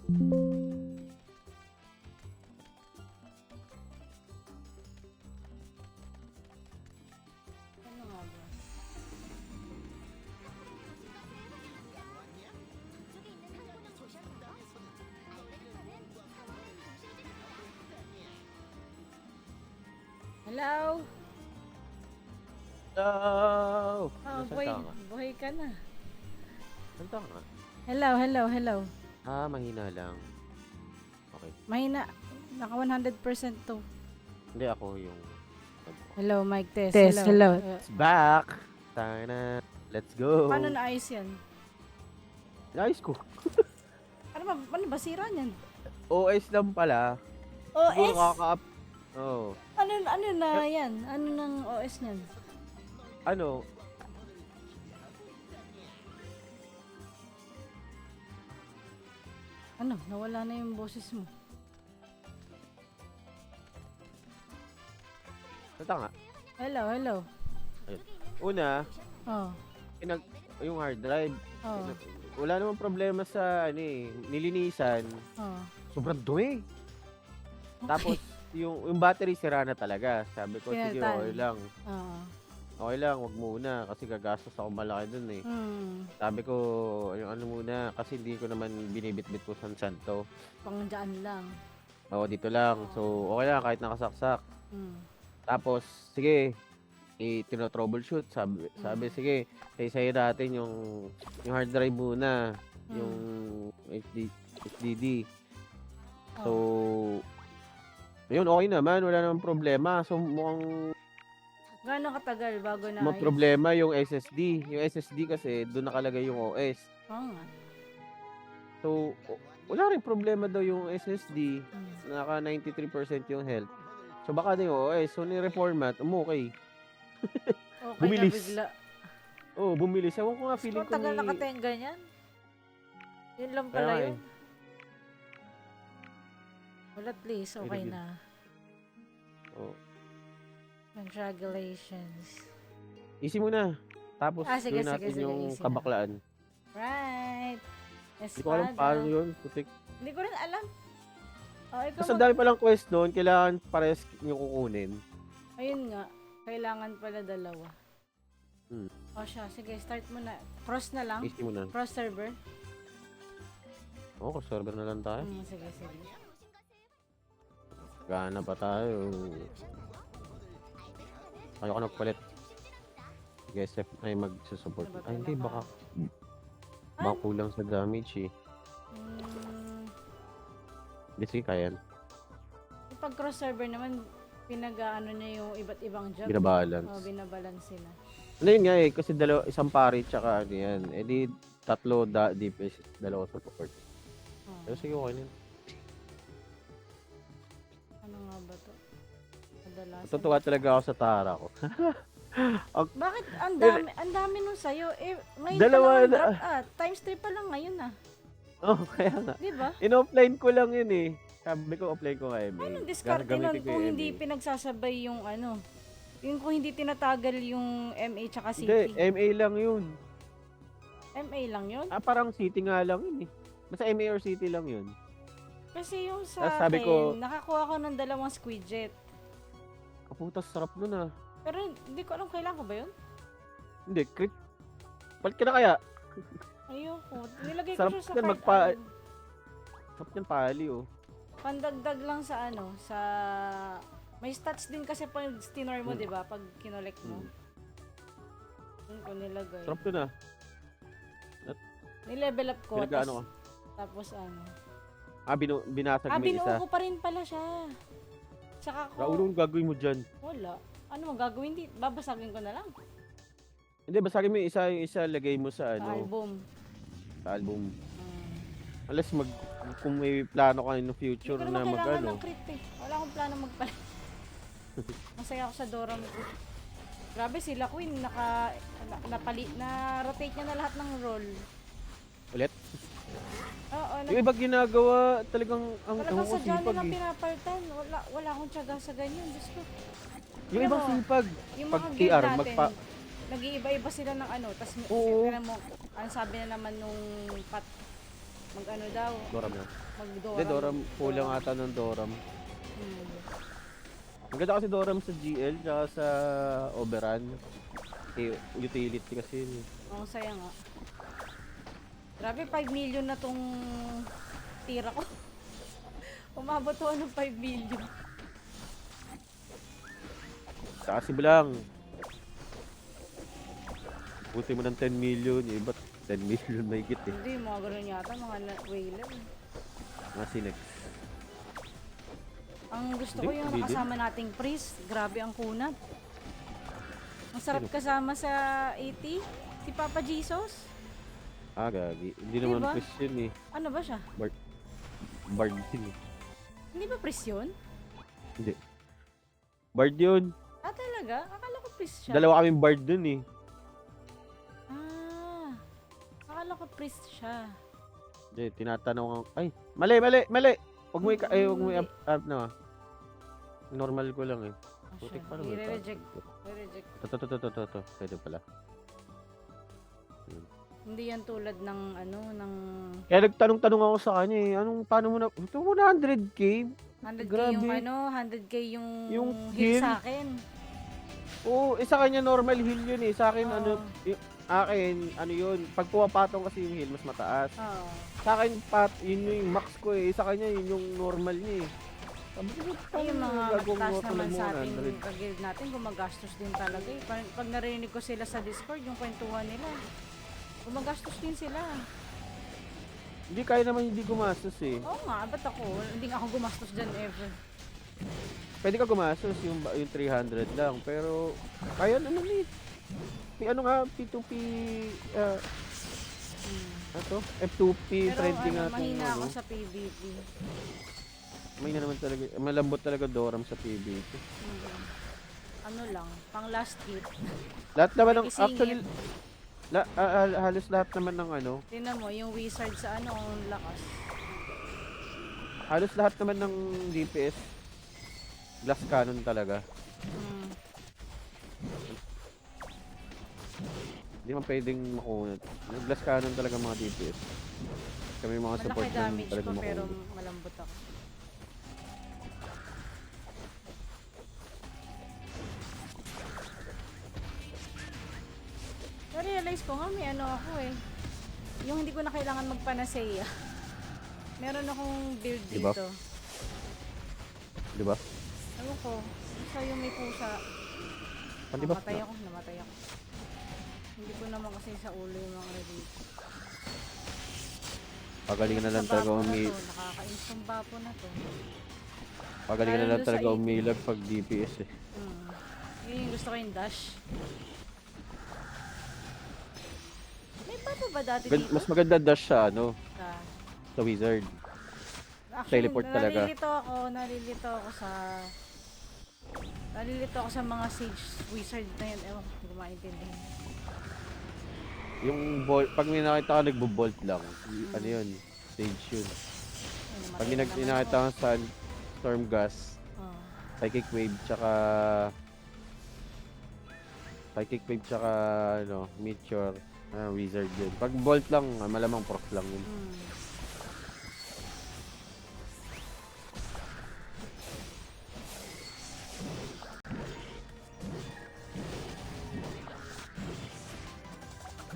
Ano nga ba? Hello? Hello! Oh, Nasaan boy, ka nga? buhay ka na. Saan ka nga? Hello, hello, hello. Mahina lang. Okay. Mahina. Naka 100% to. Hindi ako yung... Hello, mic test. Hello. It's back! Sana. Let's go! Paano naayos yan? Nice ko. Ano ba sira niyan? OS lang pala. Siguro OS? kaka-up. Oo. Ano na yan? Ano ng OS niyan? Ano? Ano? Nawala na yung boses mo. Saan nga? Hello, hello. Una, Oh. yung hard drive. Oh. Wala namang problema sa nilinisan. Oh. Sobrang dumi. Tapos, yung battery sira na talaga. Sabi ko, sige, Pinalitan. okay lang. Oo. Okay lang, wag muna. Kasi gagastos ako malaki dun eh. Sabi ko, yung ano muna, kasi hindi ko naman binibitbit ko san to. Pang dyan lang. Oo, dito lang. So, okay lang, kahit nakasaksak. Tapos, sige, tino-troubleshoot. Sabi sige, isa-isayin natin yung hard drive muna. Yung HDD. So, yun, okay naman. Wala namang problema. So, mukhang Gaano katagal bago na may problema yung SSD. Yung SSD kasi, doon nakalagay yung OS. Oo nga. So, wala rin problema daw yung SSD. Naka 93% yung health. So, baka na yung OS. So, ni-reformat, okay. Okay Bumilis. na bigla. Oo, bumilis. Ewan ko nga, feeling So, ko tagal nakatenga niyan? Yun lang Kaya pala nga yun. Well, at least, okay Really? na. Oo. Congratulations. Easy muna. Tapos, Sige, gawin natin sige, yung easy na. kabaklaan. Right. Hindi ko alam paano yun. Putik. Hindi ko rin alam. Oh, ikaw Kasi ang dami palang quest doon, kailangan pares yung kukunin. Ayun nga. Kailangan pala dalawa. Hmm. O siya, sige, start mo na. Cross na lang. Easy muna. Cross server. Oo, server na lang tayo. Sige, sige. Gana pa tayo. Ayaw ko nagpalit. Sige, Sef ay magsusupport. Ano ba Ay, hindi, pinaka- baka kulang sa damage eh. Hindi, sige, kaya yan. Pag cross server naman, pinag-ano niya yung iba't ibang job. Binabalance. O, binabalance sila. Ano yun nga eh, kasi isang pari tsaka ano yan. Eh di, tatlo DPS, dalawa support. Oh. Pero sige, okay na yun. Ano nga ba to? Kadalasan. Natutuwa talaga ako sa Tara ko. Bakit ang dami nung sayo? Eh, ngayon Dalawa pa lang na- drop times 3 pa lang ngayon Oh, kaya nga. Di ba? In-offline ko lang yun eh. Sabi ko, offline ko kay MA. Anong diskarte nun Gagamitin ko kung yung hindi MA. pinagsasabay yung ano? Yung kung hindi tinatagal yung MA tsaka Hindi, City. MA lang yun. MA lang yun? Parang City nga lang yun eh. Basta MA or City lang yun. Kasi yung sa Sabi akin, ko- nakakuha ko ng 2 squid jet. Kaputas, sarap nun ah. Pero hindi ko alam kailangan ko ba yun? Hindi, crit. Ba't ka na kaya? Ayoko. Nilagay ko Sarap siya sa yan, card. Sarap yan pali oh. Pandagdag lang sa ano, sa... May stats din kasi pag tinor mo, di ba? Pag kinolect mo. Yun ko nilagay. Sarap yun ah. Nilevel up ko. Pinag-ano ko. Tapos ano. Binasag mo yung Binuo isa. ko pa rin pala siya. Tsaka ko... Raulong gagawin mo dyan. Wala. Ano mo gagawin? Babasagin ko na lang. Hindi, basagin mo yung isa lagay mo sa Sa ano. album. Sa album. Unless kung may plano ka in the future Hindi ko na naman kailangan mag-ano. ng crit eh. Wala akong plano magpalit. Masaya ako sa Dora mo. Grabe sila Queen, na-rotate niya na lahat ng role. Ulit? Oo, Yung iba ginagawa talagang ang talagang ko sadya sipag nilang eh. pinapalitan. Wala akong tiyaga sa ganyan. Diyos ko. Yung ibang Alam mo, sipag. Yung Pag mga guild TR, natin, nag-iiba-iba sila ng ano. Tapos, Oo. mo, ang sabi na naman nung mag-ano daw, Dora mo. Hindi, Doram. Kulang ata ng Doram. Hmm. Maganda kasi Doram sa GL tsaka sa Oberon. Utility kasi yun. Ang saya nga. Grabe, 5 million na tong tira ko. Umabot ko ng 5 million. Kasi lang. Buti mo ng 10 million. Yung iba 10 million may higit eh. Hindi, mga ganun yata, mga whaler. Mga Sinex. Ang gusto Hindi, ko yung hindi din. nakasama nating priest. Grabe ang kunat. Ang sarap kasama sa 80. Si Papa Jesus. Gagi. Hindi Diba? naman Christian eh. Ano ba siya? Bard din eh. Hindi ba priest yun? Hindi. Bard yun. Ah, talaga? Akala ko priest siya. Dalawa kaming Bard dun eh. Ah, akala ko priest siya. Hindi, tinatanong ako. Ay, mali. Huwag mo huwag mo Hindi. up na. Normal ko lang eh. Ah, Putik siya. pa naman. I-reject. I-reject. To. Pwede pala. Hindi yan tulad ng ano, ng Kaya nagtanong-tanong ako sa kanya eh. Paano mo na, ito mo na 100k? 100k Grabe. yung ano, 100k yung Yung heal heal? sa akin. Oo, sa kanya normal heal yun eh. Sa akin Oo. akin, ano yun, pag pumapatong kasi yung heal, mas mataas. Oo. Sa akin, yun yung max ko eh. Sa kanya, yun yung normal niya eh. Sabi ko, Ay, yung mga gagawin mataas mo naman mo sa ating 100? kagilid natin, gumagastos din talaga eh. Pag narinig ko sila sa Discord, yung kwentuhan nila, gumagastos din sila. Hindi, kaya naman hindi gumastos eh. Oo nga, ba't ako? Hindi nga ako gumastos dyan ever. Pwede ka gumastos yung 300 lang. Pero, kaya naman eh. Ano nga, P2P, F2P, Pero trending ano, nga mahina ako ano. sa PvP. May na naman talaga, malambot talaga Doram sa PvP. Ano lang, pang last hit. Lahat naman ng, Isingit. actually, halos lahat naman ng ano, Tingnan mo, yung wizard sa ano, ang lakas. halos lahat naman ng DPS, glass cannon talaga. Hmm. Hindi man pwedeng makunat. Glass cannon talaga mga DPS. Kami mga support Malaki lang damage talaga ko pero makunat. malambot ako. Na-realize ko nga may ano ako eh. Yung hindi ko na kailangan magpanaseya. Meron akong build Diba? dito. Di ba? Ewan ko, basta yung may pusa. Pandibuff Namatay na. ako. Hindi ko naman kasi sa ulo yung mga ready. Pagalingan na lang talaga Nakaka-instant bapo na to. Pagalingan na Lalo lang sa talaga 18. umilag pag DPS eh. Yun yung gusto ko yung dash. May bapo ba dati dito? Mas maganda dash sa ano, Sa... sa wizard. Actually, Teleport talaga. Nalilito ako sa mga sage wizard na yun. Ewan ko, hindi ko maintindihan. Yung pag may nakita ka nagbo-bolt lang, ano yun, stage yun. Ayun, Pag namatay na naman nakita ako. ka sa storm gas, Oh. psychic wave tsaka ano, meteor, wizard yun. Pag bolt lang, malamang proc lang yun.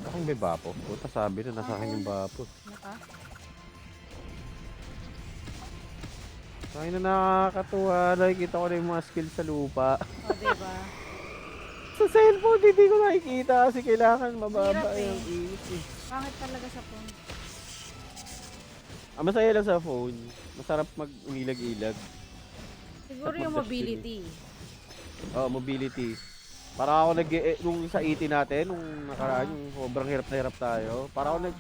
Akong may bapo. Puta, sabi na nasa akin yung bapo. Naka? Ay na nakakatuwa. Nakikita ko na yung mga skills sa lupa. O, diba? Sa cellphone, hindi ko nakikita kasi kailangan mababa Hirap eh. yung init eh. Pangit talaga sa phone. Masaya lang sa phone. Masarap mag-ilag-ilag. Siguro At yung mag-dash mobility. Mobility. Para ako nung sa 80 natin, nung nakaraan, yung sobrang hirap na hirap tayo. Para ako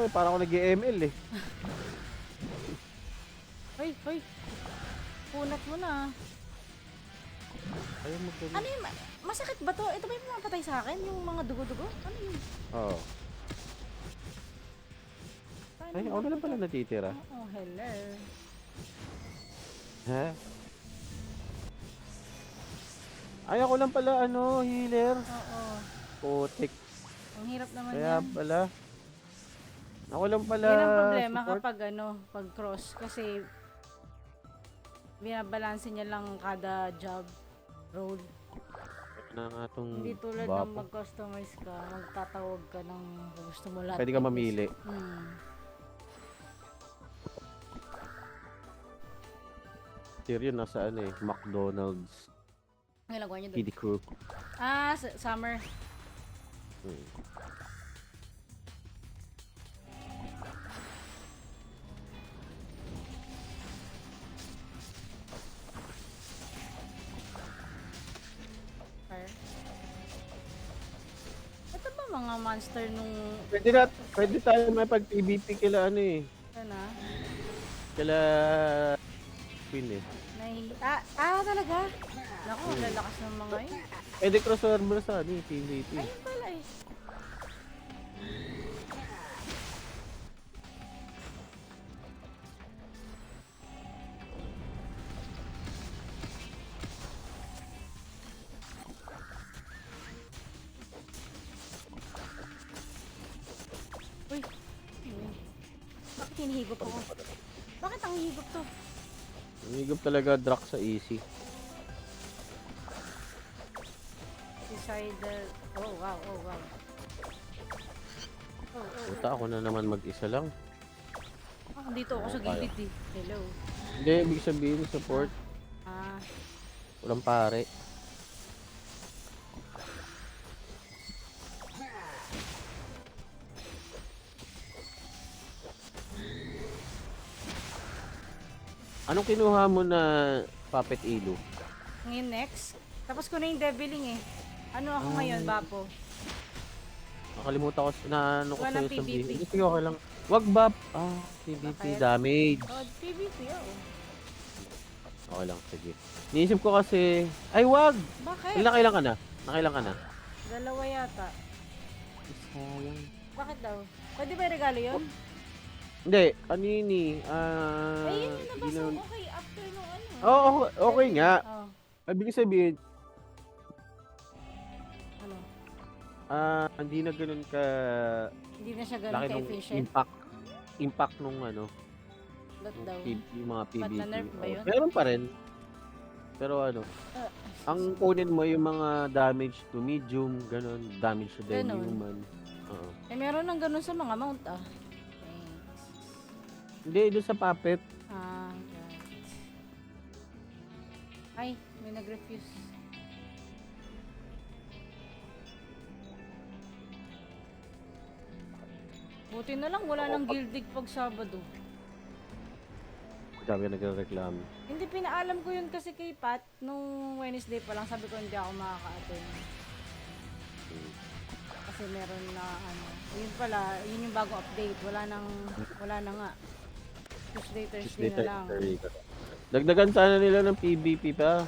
para ako nag-ML eh. Hoy! Punat mo na. Ayaw mo Ano yun? Masakit ba to? Ito ba yung pumapatay sa akin? Yung mga dugo-dugo? Ano yun? Oo. Ay, ako na lang pala natitira. Oh, hello. Ha? Ay, ako lang pala, healer. Oo. Putik. Ang hirap naman Kaya yan. pala. Ako lang pala Yun ang problema support. kapag pag cross. Kasi, binabalanse niya lang kada job role. Na nga tong Hindi tulad ng Bapo. mag-customize ka, magtatawag ka ng gusto mo lahat. Pwede ka mamili. Tyrion nasa McDonald's. Ang ginagawa niya doon. PD crew. Summer. Hmm. Fire. Ito ba mga monster nung... Pwede tayo may pag-PvP kila Sana? kila Queen Talaga? Naku, lalakas ng mga yun. Pwede crossover sa PvP. Ayun pala eh. Uy. Bakit hinihigop ako? Bakit ang higop to? Umigop talaga Drax sa easy. Suicidal. Oh wow. Puta, ako na naman mag-isa lang. Dito ako sa gilid eh. Hello. Hindi, ibig sabihin support. Walang pare. Anong kinuha mo na Puppet Ilo? Ngayon next. Tapos ko na yung deviling eh. Ano ako ngayon, Bapo? Nakalimutan ko na ano ko Walang sa'yo sabihin. PvP. Sige, okay lang. Wag bap. PvP Bakit? damage. PvP Okay lang, sige. Niisip ko kasi, ay wag! Bakit? Nakailan ka na? Nakailan ka na? Dalawa yata. Sayang. Bakit daw? Pwede ba yung regalo yun? Hindi, kanini. Ayun yun nabasa yun- ko. Okay, after nung ano. Oo, okay nga. Oh, Ibig sabihin, ano? hindi na ganun ka Hindi na siya ganun laki nung ka-efficient. impact nung Ba't daw? yung mga PvP. Ba't na-nerf ba yun? Meron pa rin. Pero ang kunin mo yung mga damage to medium, ganun, damage to the Ganun. human. Oo. Meron ng ganun sa mga mount Thanks. Hindi, doon sa puppet. Right. Ay, may nag-refuse. Buti na lang, wala nang gildig pag Sabado. Dami nagrereklamo. Hindi, pinaalam ko yun kasi kay Pat nung Wednesday pa lang. Sabi ko hindi ako makaka-attend. Kasi meron na yun pala, yun yung bagong update. Wala na nga. Tuesday, Thursday na lang. Dagdagan sana nila ng PvP pa.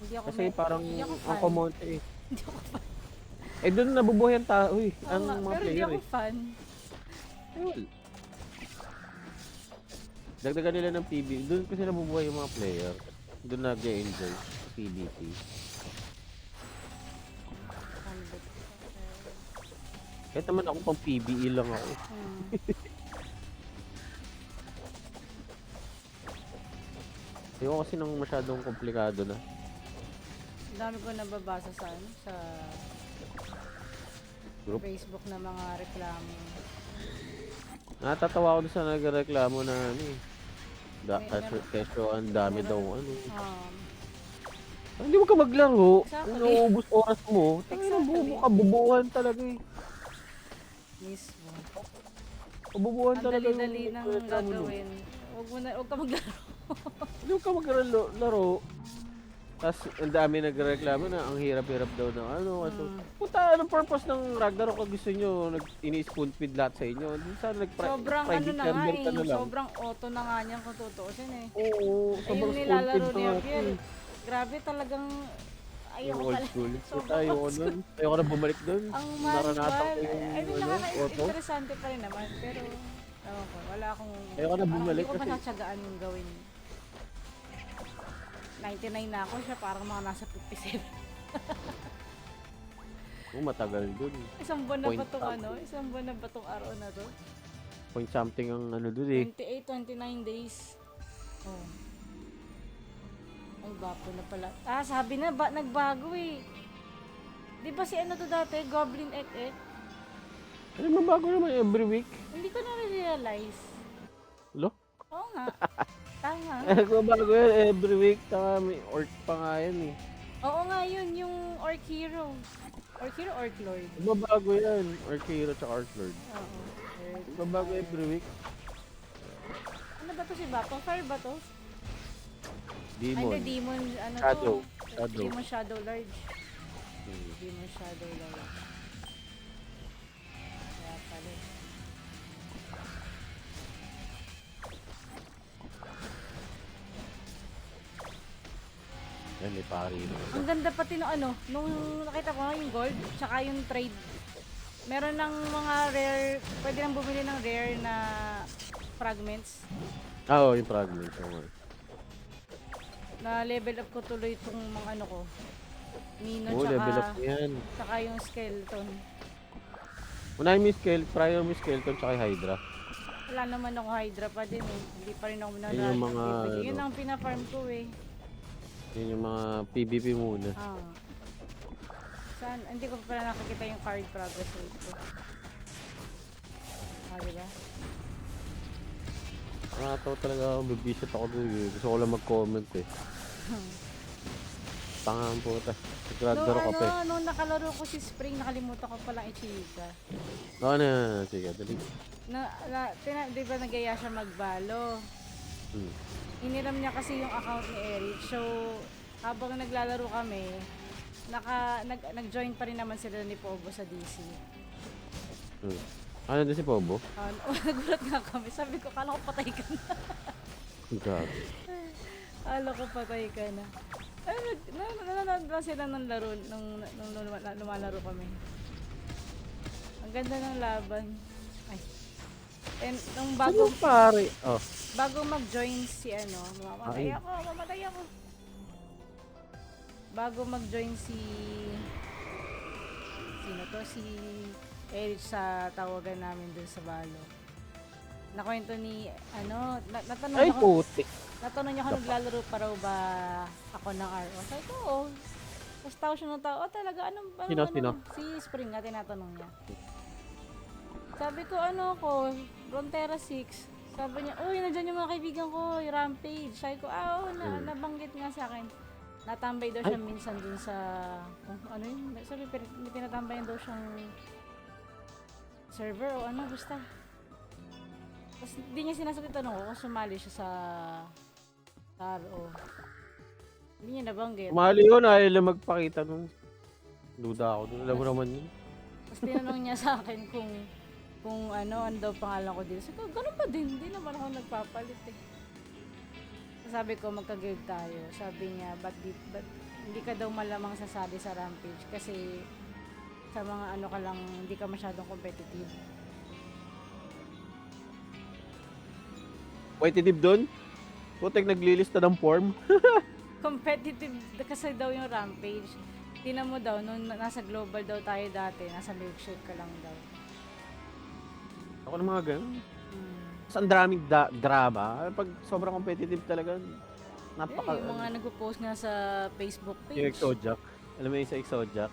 Hindi ako Kasi parang hindi ako fan. ang kumonte eh. Hindi ako fan. Doon nabubuhay ang tao eh. Oo Ang nga, mga pero hindi player ako eh. fan. Ayun. Dagdagan nila ng PvP. Doon kasi nabubuhay yung mga player. Doon nag-enjoy sa PvP. Kahit naman ako pang PvE lang ako. Ayoko kasi nang masyadong komplikado na. Ang dami ko nababasa sa Group. Facebook na mga reklamo. Natatawa ako doon sa nagreklamo na kesyo ang dami daw Hindi mo ka maglaro. Exactly. Nauubos oras mo. Exactly. Kabubuhan talaga eh. Mismo. Kabubuhan Ang talaga dali-dali nang gagawin. Huwag ka maglaro. Hindi mo ka maglaro. Tapos ang dami nagreklamo na ang hirap-hirap daw ng Puta, anong purpose ng Ragnarok kung gusto nyo ini-spoon feed lahat sa inyo? Sana Sobrang private na nga server ka na lang. Sobrang auto na nga niyan kung tutuusin eh. Oo, Ayun sobrang spoon nilalaro feed ni na Apiel. Grabe talagang yung ayoko old pala. school. Sobrang Ayoko old school. nun. Ayoko na bumalik dun. Ang Naranasan manual. ko yung I mean, auto. interesante pa rin naman. Pero, ewan ko, wala akong... Ayoko na bumalik Hindi ko pa kasi- natsagaan yung gawin. 99 na ako siya, parang mga nasa 57. Matagal dun. Isang buwan na Point ba tong something. Isang buwan na ba tong araw na to? Point something ang ano dun eh. 28, 29 days. Oh. Ay, bapo na pala. Ah, sabi na, nagbago eh. Di ba si ano to dati? Goblin Ek? Ano mabago naman every week? Hindi ko na-realize. Lo? Oo nga. Tama. Mabago yan every week. Tama, may orc pa nga yan eh. Oo nga yun, yung Orc Hero. Orc Hero, Orc Lord. Mabago yan. Orc Hero tsaka Orc Lord. Oo. Mabago every week. Ano ba to si Bapo? Fire ba to? Ay, Demon. hindi, Demon, ano Shadow. to? Shadow. Demon Shadow Lord. Hmm. Demon Shadow Lord. Kaya pala. Yan, may pari. Ang ganda pati nung nung nakita ko nga yung gold, tsaka yung trade. Meron ng mga rare, pwede nang bumili ng rare na fragments. Ah, oo, yung fragment. Okay. Na level up ko tuloy itong mga ano ko. Nino Oo, level up tsaka, na yan. tsaka yung skeleton. Unahin mo yung skeleton, prior mo yung skeleton tsaka yung hydra. Wala naman ako hydra pa din eh. Hindi pa rin ako Yun yung mga, Yun ano, ang pina-farm ko eh. Yun yung mga PvP muna. Ah. Saan? Hindi ko pa pala nakakita yung card progress rate ko. Ah, diba? Nakatawa talaga ako, bibisit ako doon. Gusto ko lang mag-comment eh. Tangang puta. Nagradaro ka pa eh. Nung nakalaro ko si Spring, nakalimutan ko palang i-chika. Ano yan? Sige, dali. Di ba nagaya siya magbalo? Hmm. Iniram niya kasi yung account ni Eric. So, habang naglalaro kami, nag-join pa rin naman sila ni Pobo sa DC. Hmm. Ano din si Pobo? Nagulat nga kami. Sabi ko, kala ko patay ka na. Grabe. Kala ko patay ka na. Ay, nanonood lang sila ng laro nung lumalaro kami. Ang ganda ng laban. Ay. And nung Ano pare? Oh. bago mag-join si mamatay ako. Bago mag-join si Eric sa tawagan namin dun sa Balo. Nakwento ni natanong Ay, ako, puti. natanong niya kung naglalaro pa raw ba ako ng RO. Sabi ko, oo. Tapos tao siya ng tao, talaga, Sino? Si Spring nga, tinatanong niya. Sabi ko, Frontera 6. Sabi niya, uy, nandiyan yung mga kaibigan ko, yung Rampage. Sabi ko, nabanggit nga sa akin. Natambay daw siya minsan dun sa, sabi, may tinatambayan daw siyang server o basta. Tapos hindi niya sinasagot yung tanong ko kung sumali siya sa RO. Hindi niya nabanggit. Mali yun, ayaw lang magpakita nung duda ako dun. Alam mo naman yun. Tapos tinanong niya sa akin kung ano daw pangalan ko dito. Sabi ko, ganun pa din. Hindi naman ako nagpapalit eh. Sabi ko, magka-guild tayo. Sabi niya, ba't hindi ka daw malamang sasali sa Rampage kasi sa mga ka lang, hindi ka masyadong competitive. Competitive dun? Putek naglilista ng form. Competitive kasi daw yung Rampage. Tingnan mo daw, nung nasa global daw tayo dati, nasa milkshake ka lang daw. Ako ng mga ganun. Hmm. Tapos ang daming drama. Pag sobrang competitive talaga, napaka... Yung mga nagpo-post nga sa Facebook page. Yung Exojack. Alam mo yung sa Exojack?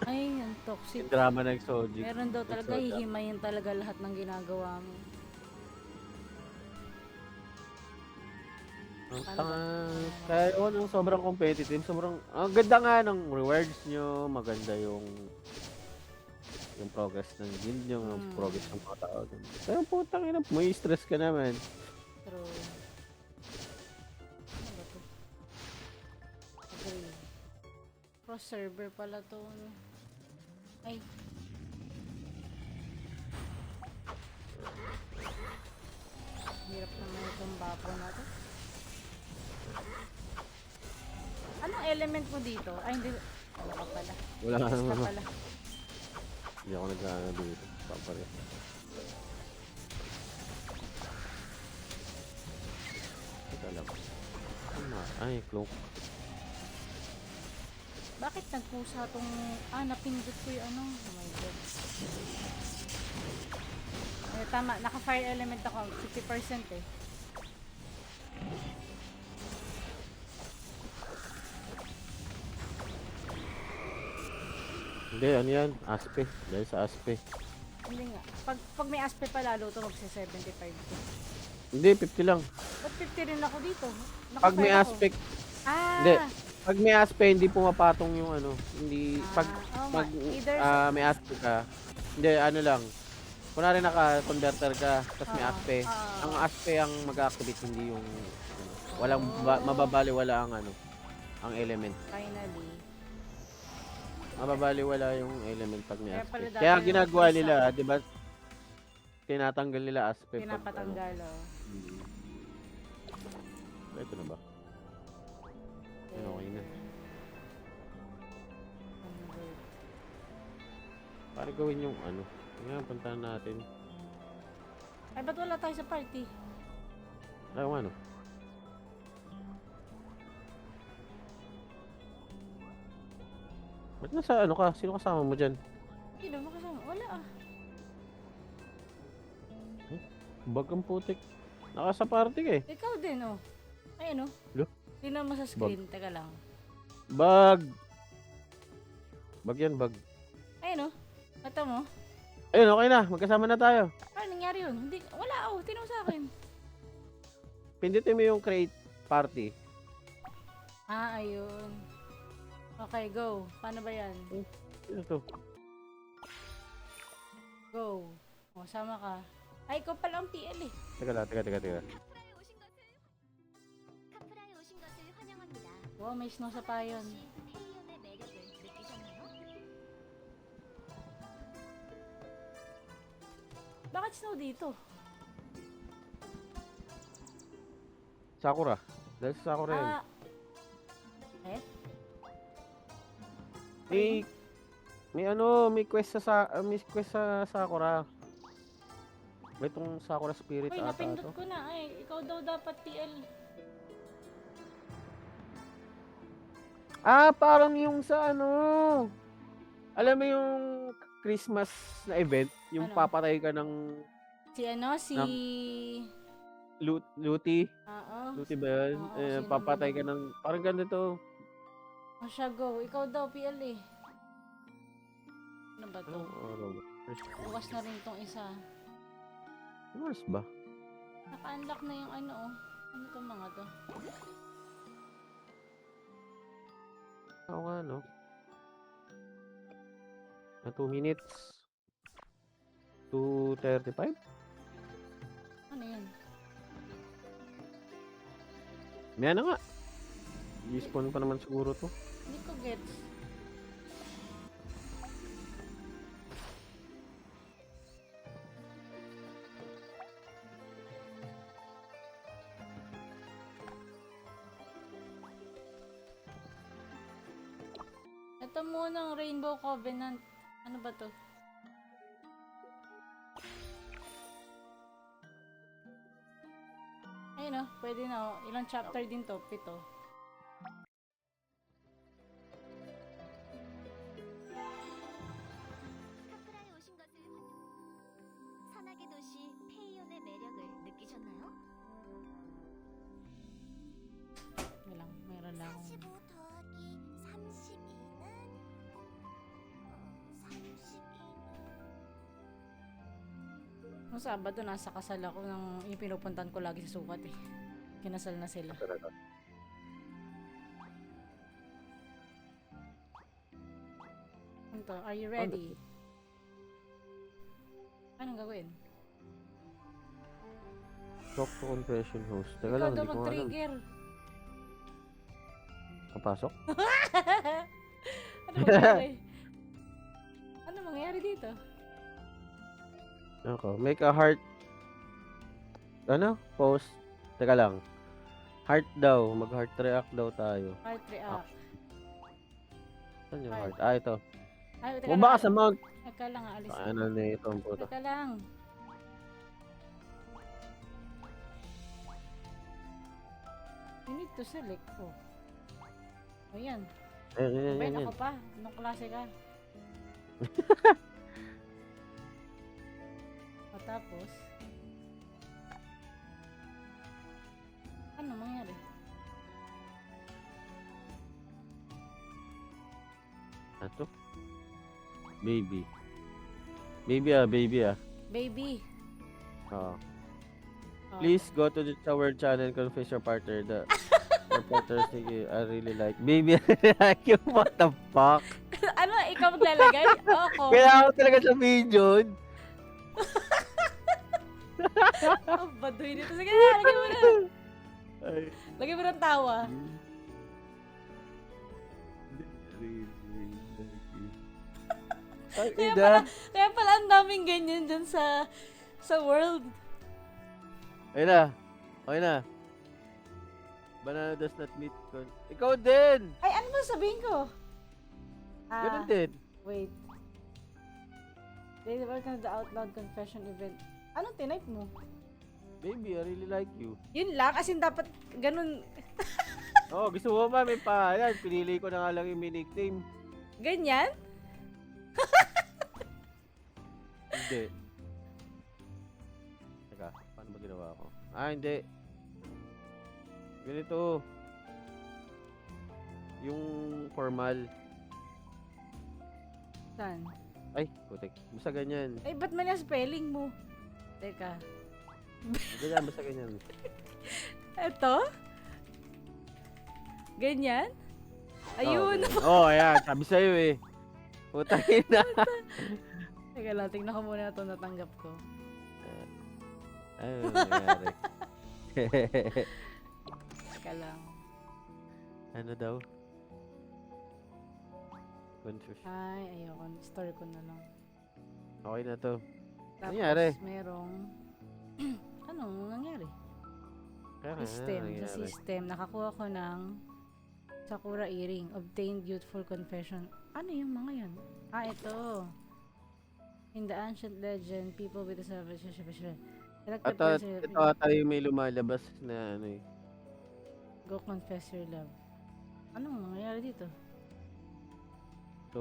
Ay, ang toxic. Yung drama ng Exojack. Meron daw talaga, hihimayin talaga lahat ng ginagawa mo. Kaya nung sobrang competitive, ang ganda nga ng rewards nyo, maganda yung progress ng guild nyo, yung progress ng mga tao. Pero putang ina, may stress ka naman. True. Ano ba to? Agree. Cross server pala to. Ay. Hirap naman itong bapo na to. Anong element mo dito? Ay, hindi. Ano ka pala? Wala ka Basta naman. pala. Hindi ako nag-ano dito. Papare. Teka lang. Ay, cloak. Bakit nagpusa tong... napindot ko yung ano. Oh my God. Tama, naka-fire element ako. 50% eh. Hindi, ano yan? Aspe. Dahil sa aspe. Hindi nga. Pag may aspe pa lalo to magsi-75 to. Hindi, 50 lang. Ba't 50 rin ako dito? Pag may Naka-fire ako. aspect, Ah! hindi. Pag may aspe, hindi pumapatong yung ano. Hindi, pag Oo nga. pag Either may aspe ka, hindi, ano lang. Kunwari naka-converter ka, tapos may Oo, aspe. oo. Ang aspe ang mag-activate, hindi yung walang mababaliwala ang ano, ang element. Finally. Mababaliwala yung element pag may Kaya aspe. pala dati Kaya yung ginagawa prisa. nila, 'di ba? Tinatanggal nila aspe pag ano. Pinapatanggal oh. Ito na ba? Okay na. Convert. Para gawin yung ano. Ngayon, puntahan natin. Ay, ba't wala tayo sa party? Ay, ano? Ba't nasa ano ka? Sino kasama mo dyan? Sino mo kasama? Wala ah. Bagang putik. Naka sa party ka eh. Ikaw din oh. Ayun oh. Lo? Tingnan mo sa screen. Teka lang. Bag! Bag yan, bag. Ayun oh. Mata mo. Ayun, okay na. Magkasama na tayo. Ano nangyari yun? Hindi, wala oh. Tinong sa akin. Pindutin mo yung create party. Ayun. Okay, go. Paano ba yan? Ano to? Go. O, sama ka. Ay, ikaw pala ang PL eh. Teka lang, teka. 카프라에 오신 것을 환영합니다. Wow, may snow sa payon. 혹시 페이온의 매력을 느끼셨나요? Bakit snow dito? Sakura. Dahil sa Sakura yan. Eh? May quest may quest sa Sakura. May itong Sakura Spirit Uy, ata napindot to. ko na. Ay, ikaw daw dapat PL. Parang yung sa ano. Alam mo yung Christmas na event, yung Ano? papatay ka ng Si ano? Si... Luti. Oo. Luti ba yun? Oo, sino Papatay ka naman? ng parang ganito. O siya, go. Ikaw daw PL eh. Ano ba to? Bukas na rin tong isa. Mars ba? Naka-unlock na yung ano oh. Ano tong mga to? Oo nga, no? Na 2 minutes. 2:35? Ano yun? May ano nga. I-spawn pa naman siguro to. Hindi ko gets. Ito muna ang Rainbow Covenant. Ano ba to? Ayun oh, pwede na oh. Ilang chapter din to? 7. 카프라에 오신 것을 산악의 도시 페이온의 매력을 느끼셨나요? Ilang, meron lang akong... 45 더하기 32는 32는 Nung Sabado, nasa kasal ako ng yung pinupuntan ko lagi sa sukat eh. Kinasal na sila. Ano to? Are you ready? Anong gagawin? Talk to compression host. Teka Ikaw lang, daw hindi ko alam. mag-trigger. Kapasok? Ano mangyari? Ano mangyari dito? Ako. Make a heart. Ano? Post. Teka lang. Heart daw. Mag-heart react daw tayo. Heart react. Saan yung Heart. heart? Ito. Ay, teka Bumaba ka lang. sa mount. Teka lang, alis. Ano na ito ang puto. Teka lang. You need to select. Oh. Ayan. Ayan, Abay, yan. ako pa. Anong klase ka? O tapos, ano mangyari? Ato? Baby. Baby ah. Baby. Oo. Oh. Please go to the shower channel, confess your partner. Your partner, sige, I really like. Baby, I really like you. What the fuck? Ano, ikaw maglalagay? Ako. Kailangan ko talaga sa video. Oh, baduy dito. Sige na, lagay mo na. Ay. Lagay mo ng tawa. Ay, Kaya ina. Kaya pala ang daming ganyan dyan sa world. Ayun na. Okay na. Banana does not meet con... Ikaw din! Ay, ano ba sabihin ko? Ganun din. Wait. They welcome to the Out Loud Confession event. Anong tinype mo? Baby, I really like you. Yun lang, as in dapat ganun, Oo, gusto mo ba? May pa. Yan, pinili ko na nga lang yung nickname. ganyan? Hindi. Teka, paano ba ginawa ko? Ah, hindi. Ganito. Yung formal. Saan? Ay, putik. Basta ganyan. Ay, ba't man yung spelling mo? Teka. Ganyan, basta ganyan. Eto? Ganyan? Ayun. Oh, ayan. Sabi sa'yo eh. Putang ina. Teka lang, tingnan ko muna ito natanggap ko. Ano nangyari? Teka lang. Ano daw? Confused. Ay, ayoko. Story ko na lang. Okay na to. Tapos, Nangyari? merong... Anong nangyari? Kaya nga, System. Sa nangyari. system, nakakuha ko ng Sakura earring. Obtained youthful confession. Ano yung mga yan? Ah, ito. In the ancient legend, people with a savage select the person Ito ata yung may lumalabas na ano eh. go confess your love. Anong nangyayari dito? So,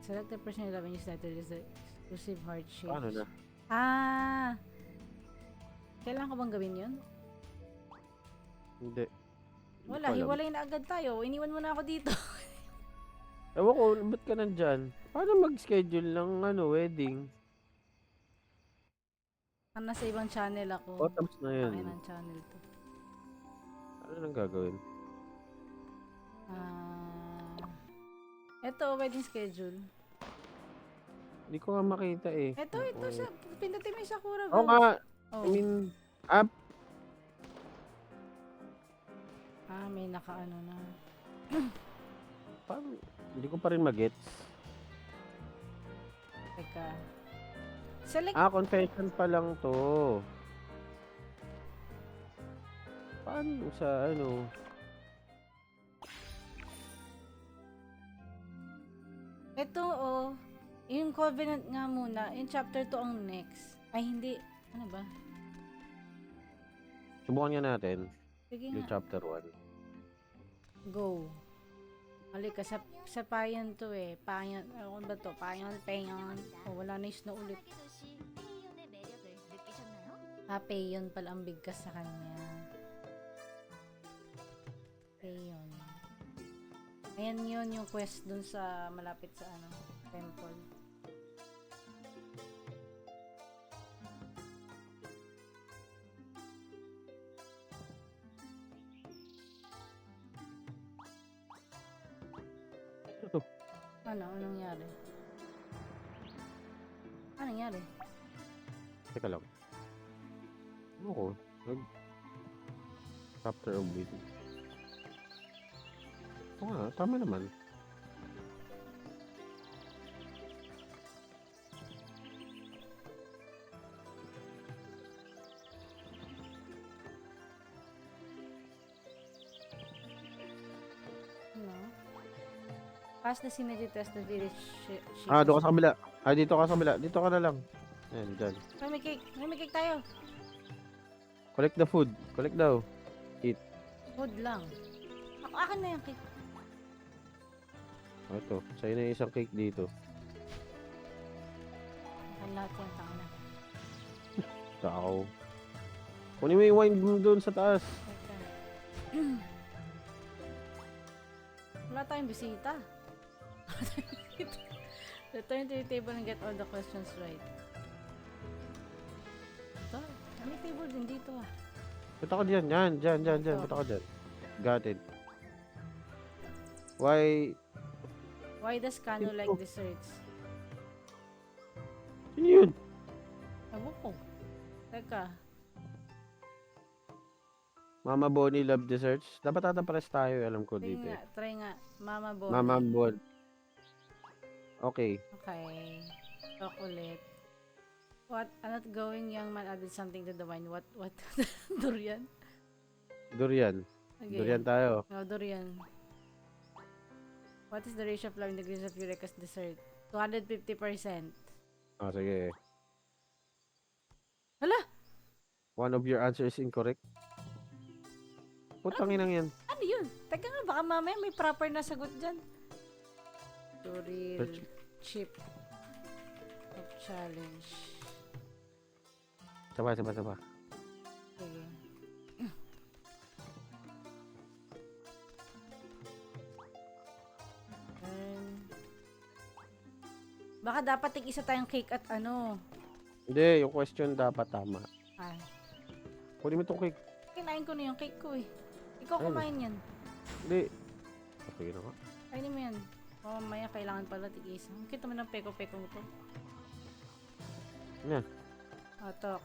Select the person you love and use that to use the exclusive heart shape. paano na? Ah! Kailangan ko bang gawin yun? Hindi. Wala, Hindi ko alam. hiwalay na agad tayo. Iniwan mo na ako dito. Ewan ko, ba't ka nandyan? Paano mag-schedule ng ano, wedding? Nasa ibang channel ako. O, tapos na yun. Pangin ng channel to. Ano nang gagawin? Eto, wedding schedule. Hindi ko nga makita eh. Eto, sa pindutin mo yung Sakura. Oo nga. Oh. I mean, app. May nakaano na. Paano? Hindi ko pa rin magets. Teka. Select. Confession pa lang to. Paano sa ano? Ito, yung covenant nga muna. Yung chapter 2 ang next. Ay, hindi. Ano ba? Subukan nga natin. Sige Yung nga. chapter 1. Go. Halika, sa payan to eh. Payan, ano ba to? Payan. Wala na yung snow ulit. 산악의 도시 페이온의 매력을 느끼셨나요? Payon pala ang bigkas sa kanya. Payon. Ayan yun yung quest dun sa malapit sa ano, temple. Anong nangyari? Ano nangyari? Teka lang. Ano ko? Chapter of wedding. Oo nga, tama naman. Ano? Pass the synergy test of village Doon ka sa kabila. Dito ka sa kabila. Dito ka na lang. Ayan, dyan. May cake tayo. Collect the food. Collect daw. Oh, Food lang. Akin na yung cake. Ito, sa'yo na yung isang cake dito. Akin lahat yan, tanga na. Tao. Kunin mo yung wine mo doon sa taas. Teka. Wala tayong bisita. Return to your table and get all the questions right. Ito, may table din dito ah. Ba't ako dyan? Dyan. Ito. Ba't ako dyan? Got it. Why? Why does Kano like desserts? Sino yun? Ewan ko. Teka. Mama Bonnie love desserts? Dapat ata pares tayo, alam ko Try dito. nga, try nga. Mama Bonnie. Mama Bon. Okay. Okay. Chocolate. What? An outgoing young man added something to the wine. What? Durian? Durian. Okay. Durian tayo. No, durian. What is the ratio of love degrees of Eureka's dessert? 250%. Ah, sige. Hala! One of your answers is incorrect. Putangin lang yan. Ano yun? Teka nga, baka mamaya may proper na sagot dyan. Turil Search. chip of challenge. Saba. Sige. Then, baka dapat tig-isa tayong cake at ano. Hindi, yung question dapat tama. Ay, Kunin mo itong cake. kinain ko na yung cake ko eh. Ikaw Ayun. kumain yan. Hindi. Okay na nga. Kainin mo yan. Mamaya kailangan pala tig-isa. Kita mo ng peko-peko mo to. Yan. Talk.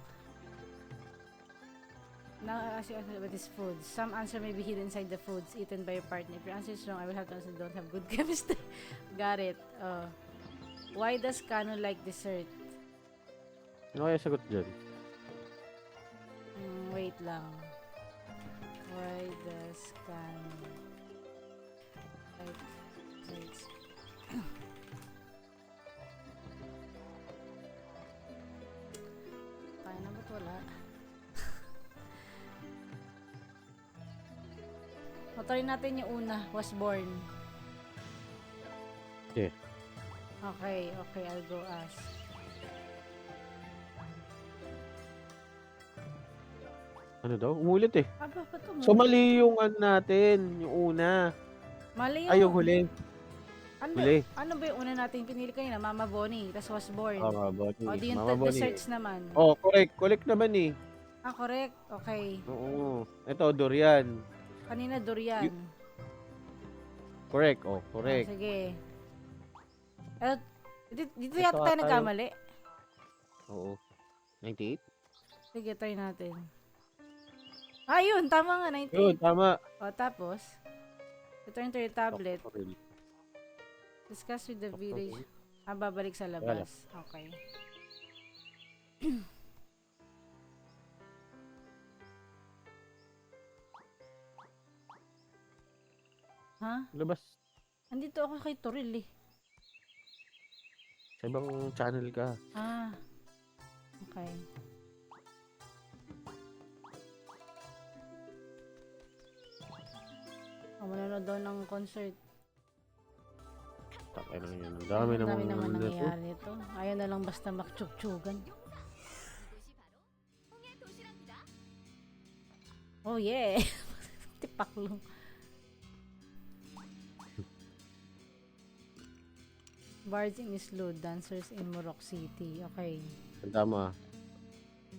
Now I ask you about this food. Some answer may be hidden inside the foods eaten by your partner. If your answer is wrong, I will have to answer don't have good chemistry. Got it. Why does Kano like dessert? Ano kaya sagot dyan? Wait lang. Why does Kano like desserts? Kaya na ba't wala? Try natin yung una, was born. Okay. Okay, I'll go ask. Ano daw? Umulit eh. Aba, ba't ito? So mali yung ano natin, yung una. Mali Ay, yung huli. Huli. Ano ba yung una natin pinili kanina? Mama Bonnie, tas was born. Mama Bonnie. O, di yung Mama Bonnie. desserts naman. Oh, correct. Correct naman eh. Ah, correct. Okay. Oo. Ito, durian. Kanina durian. Correct. Oh, Ah, correct. sige. Dito Ito yata tayo ata nagkamali. Oo. 98? Sige, try natin. Ah, yun. Tama nga, Yun, 98. tama. O, tapos, return to your tablet. Okay. Discuss with the Okay. village. Ah, babalik sa labas. Okay. Ha? Labas. Andito ako kay Toril eh. Sa ibang channel ka. Ah. Okay. Manonood daw ng concert. Takay lang yun. Ang dami Ang naman. dami naman ano na to. nangyayari nito. Ayaw na lang basta maktsugtsugan. 이곳이 바로 홍해 도시락이다. Oh yeah! Tipaklong. Bards in Islud, dancers in Morocco City. Okay. Ang tama.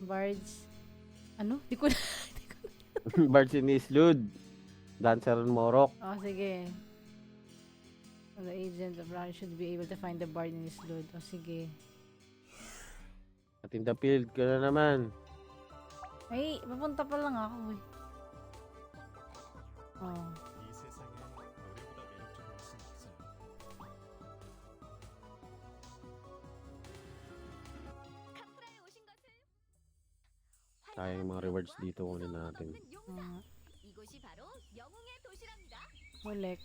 Bards. Ano? Di ko na. Bards in Islud. Dancer in Morocco. Oh, sige. The agent of Brown should be able to find the bard in Islud. Oh, sige. At in the field ka na naman. Ay, papunta pa lang ako eh. Oh. 이 세상에 노래보다 매력적인 것은 없어요. 카프라에 오신 것을 Tayo yung mga rewards dito kunin natin. 없는 용사. Uh, 이곳이 바로 영웅의 도시락이다. collect.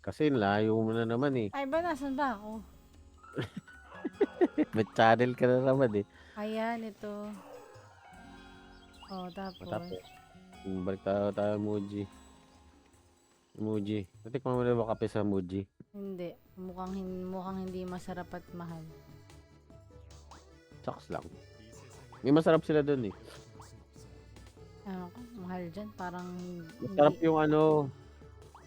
Kasi layo mo na naman eh. Ay, ba? Nasaan ba ako? May channel ka na naman eh. Ayan, ito. Oh, tapos. Tapos, balik tayo Muji. Muji. Natikman mo na ba kape sa Muji? Hindi. Mukhang hindi masarap at mahal. Saks lang. May masarap sila dun eh. Ano ko, mahal dyan. Parang Masarap hindi. yung ano.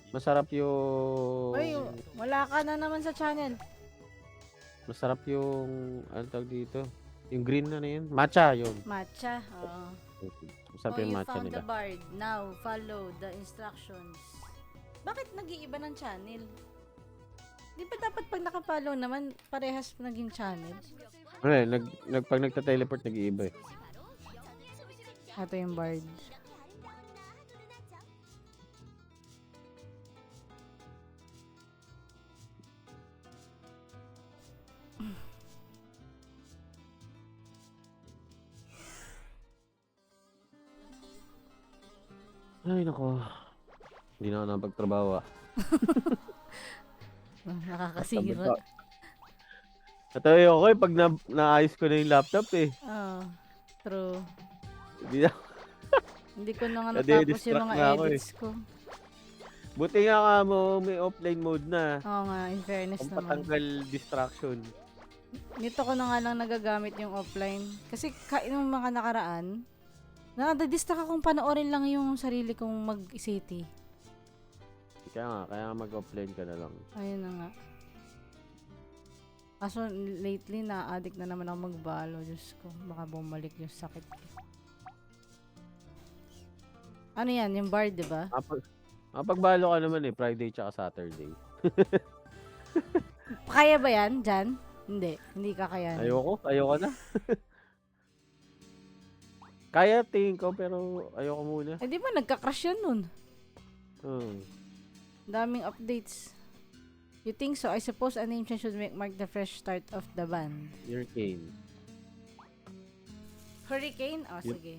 Masarap yung... Uy, wala ka na naman sa channel. Masarap yung... Ano tawag dito? Yung green na yun. Matcha yun. Matcha. Oo. Masarap Oh, yung you matcha found nila. the bard. Now, follow the instructions. Bakit nag-iiba ng channel? Di ba dapat pag nakapollow naman, parehas naging channel? Ano eh, pag nagta-teleport, nag-iiba eh. Ito yung bard. Ay, nako. Hindi na ako napagtrabaho ah. Nakakasira. Natayo ako eh pag naayos ko na yung laptop eh. Oh, true. Hindi na. Hindi ko na nga Nade- natapos yung distract mga na ako eh. edits ko. Buti nga ka mo, may offline mode na. Oo nga, in fairness naman. Pampatanggal distraction. Nito ko na nga lang nagagamit yung offline. Kasi yung mga nakaraan, nakadistract akong panoorin lang yung sarili kong mag-city. Kaya nga mag-offline ka na lang. Ayun na nga. Kaso lately, na-addict na naman ako magbalo. Diyos ko, baka bumalik yung sakit ko. Ano yan? Yung bar, di ba? Pagbalo ka naman eh, Friday tsaka Saturday. Kaya ba yan, Jan? Hindi kakayanin. Ayoko na. Kaya tingin ko pero ayoko muna. Eh, di ba nagka-crash yan nun? Daming updates. You think so? I suppose a name change should mark the fresh start of the band. Hurricane. Hurricane? Oh, Yep. sige.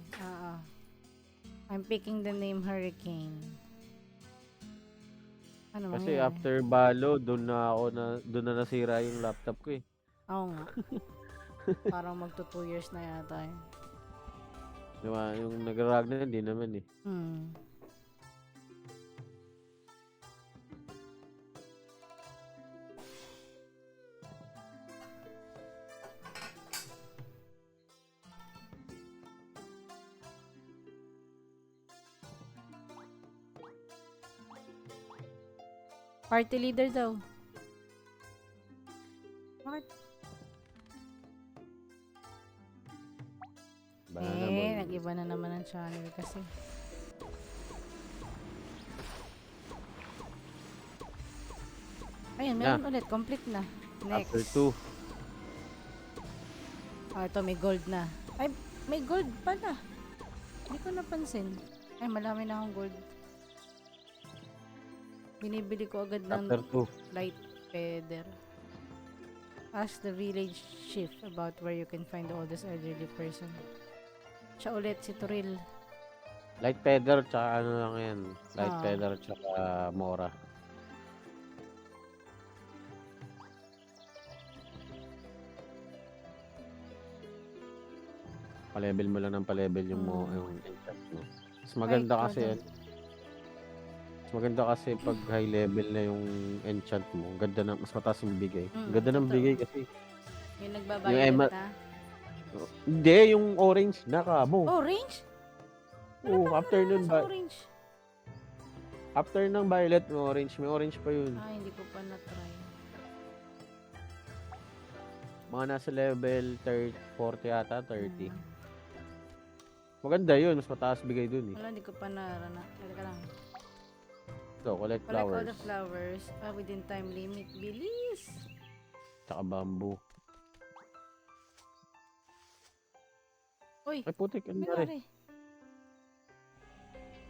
I'm picking the name Hurricane. Ano Kasi mangyayari? after balo, doon na nasira yung laptop ko eh. Oo nga. Parang magto 2 years na yata yun. Diba? Yung nag-rag na hindi naman eh. Party leader daw. Bakit? Banana ball. Nag-iba na naman ang channel kasi. Ayun, meron ulit. Complete na. Next. After 2. Ito may gold na. Ay, may gold pala. Hindi ko napansin. Ay, malami na akong gold. Binibili ko agad ng After 2. light feather. Ask the village chief about where you can find the oldest elderly person. Siya ulit, si Turil. Light feather tsaka ano lang yan. Light Ah. feather tsaka mora. Pa-level mo lang ng pa-level yung yung enchant mo. Mas maganda Ay, kasi ito. mas maganda kasi pag high level na yung enchant mo. Ganda na, mas mataas yung bigay. Ganda ng totoo. bigay kasi. Yung Yung nagbabayad Emma- na. Hindi, yung orange na kamo. Orange? Oo, after nun Sa ba? orange? After ng violet, may orange pa yun. Ah, hindi ko pa na-try. Mga nasa level 30, 40 yata, 30. Hmm. Maganda yun, mas mataas bigay dun eh. Wala, hindi ko pa narana. Teka lang. So, collect Collect all flowers, the flowers. Within time limit. Bilis! tsaka bamboo. Uy, Ay putik, ano na rin? nangyari?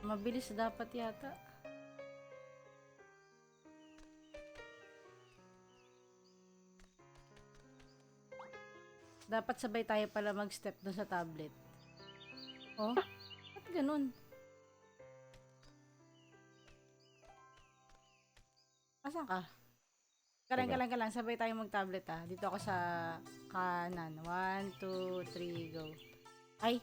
Mabilis dapat yata. Dapat sabay tayo pala mag-step doon sa tablet. Oh, ba't ganun? Asan ka? Ka lang. Sabay tayo mag-tablet ah. Dito ako sa kanan. 1, 2, 3, go. Ay!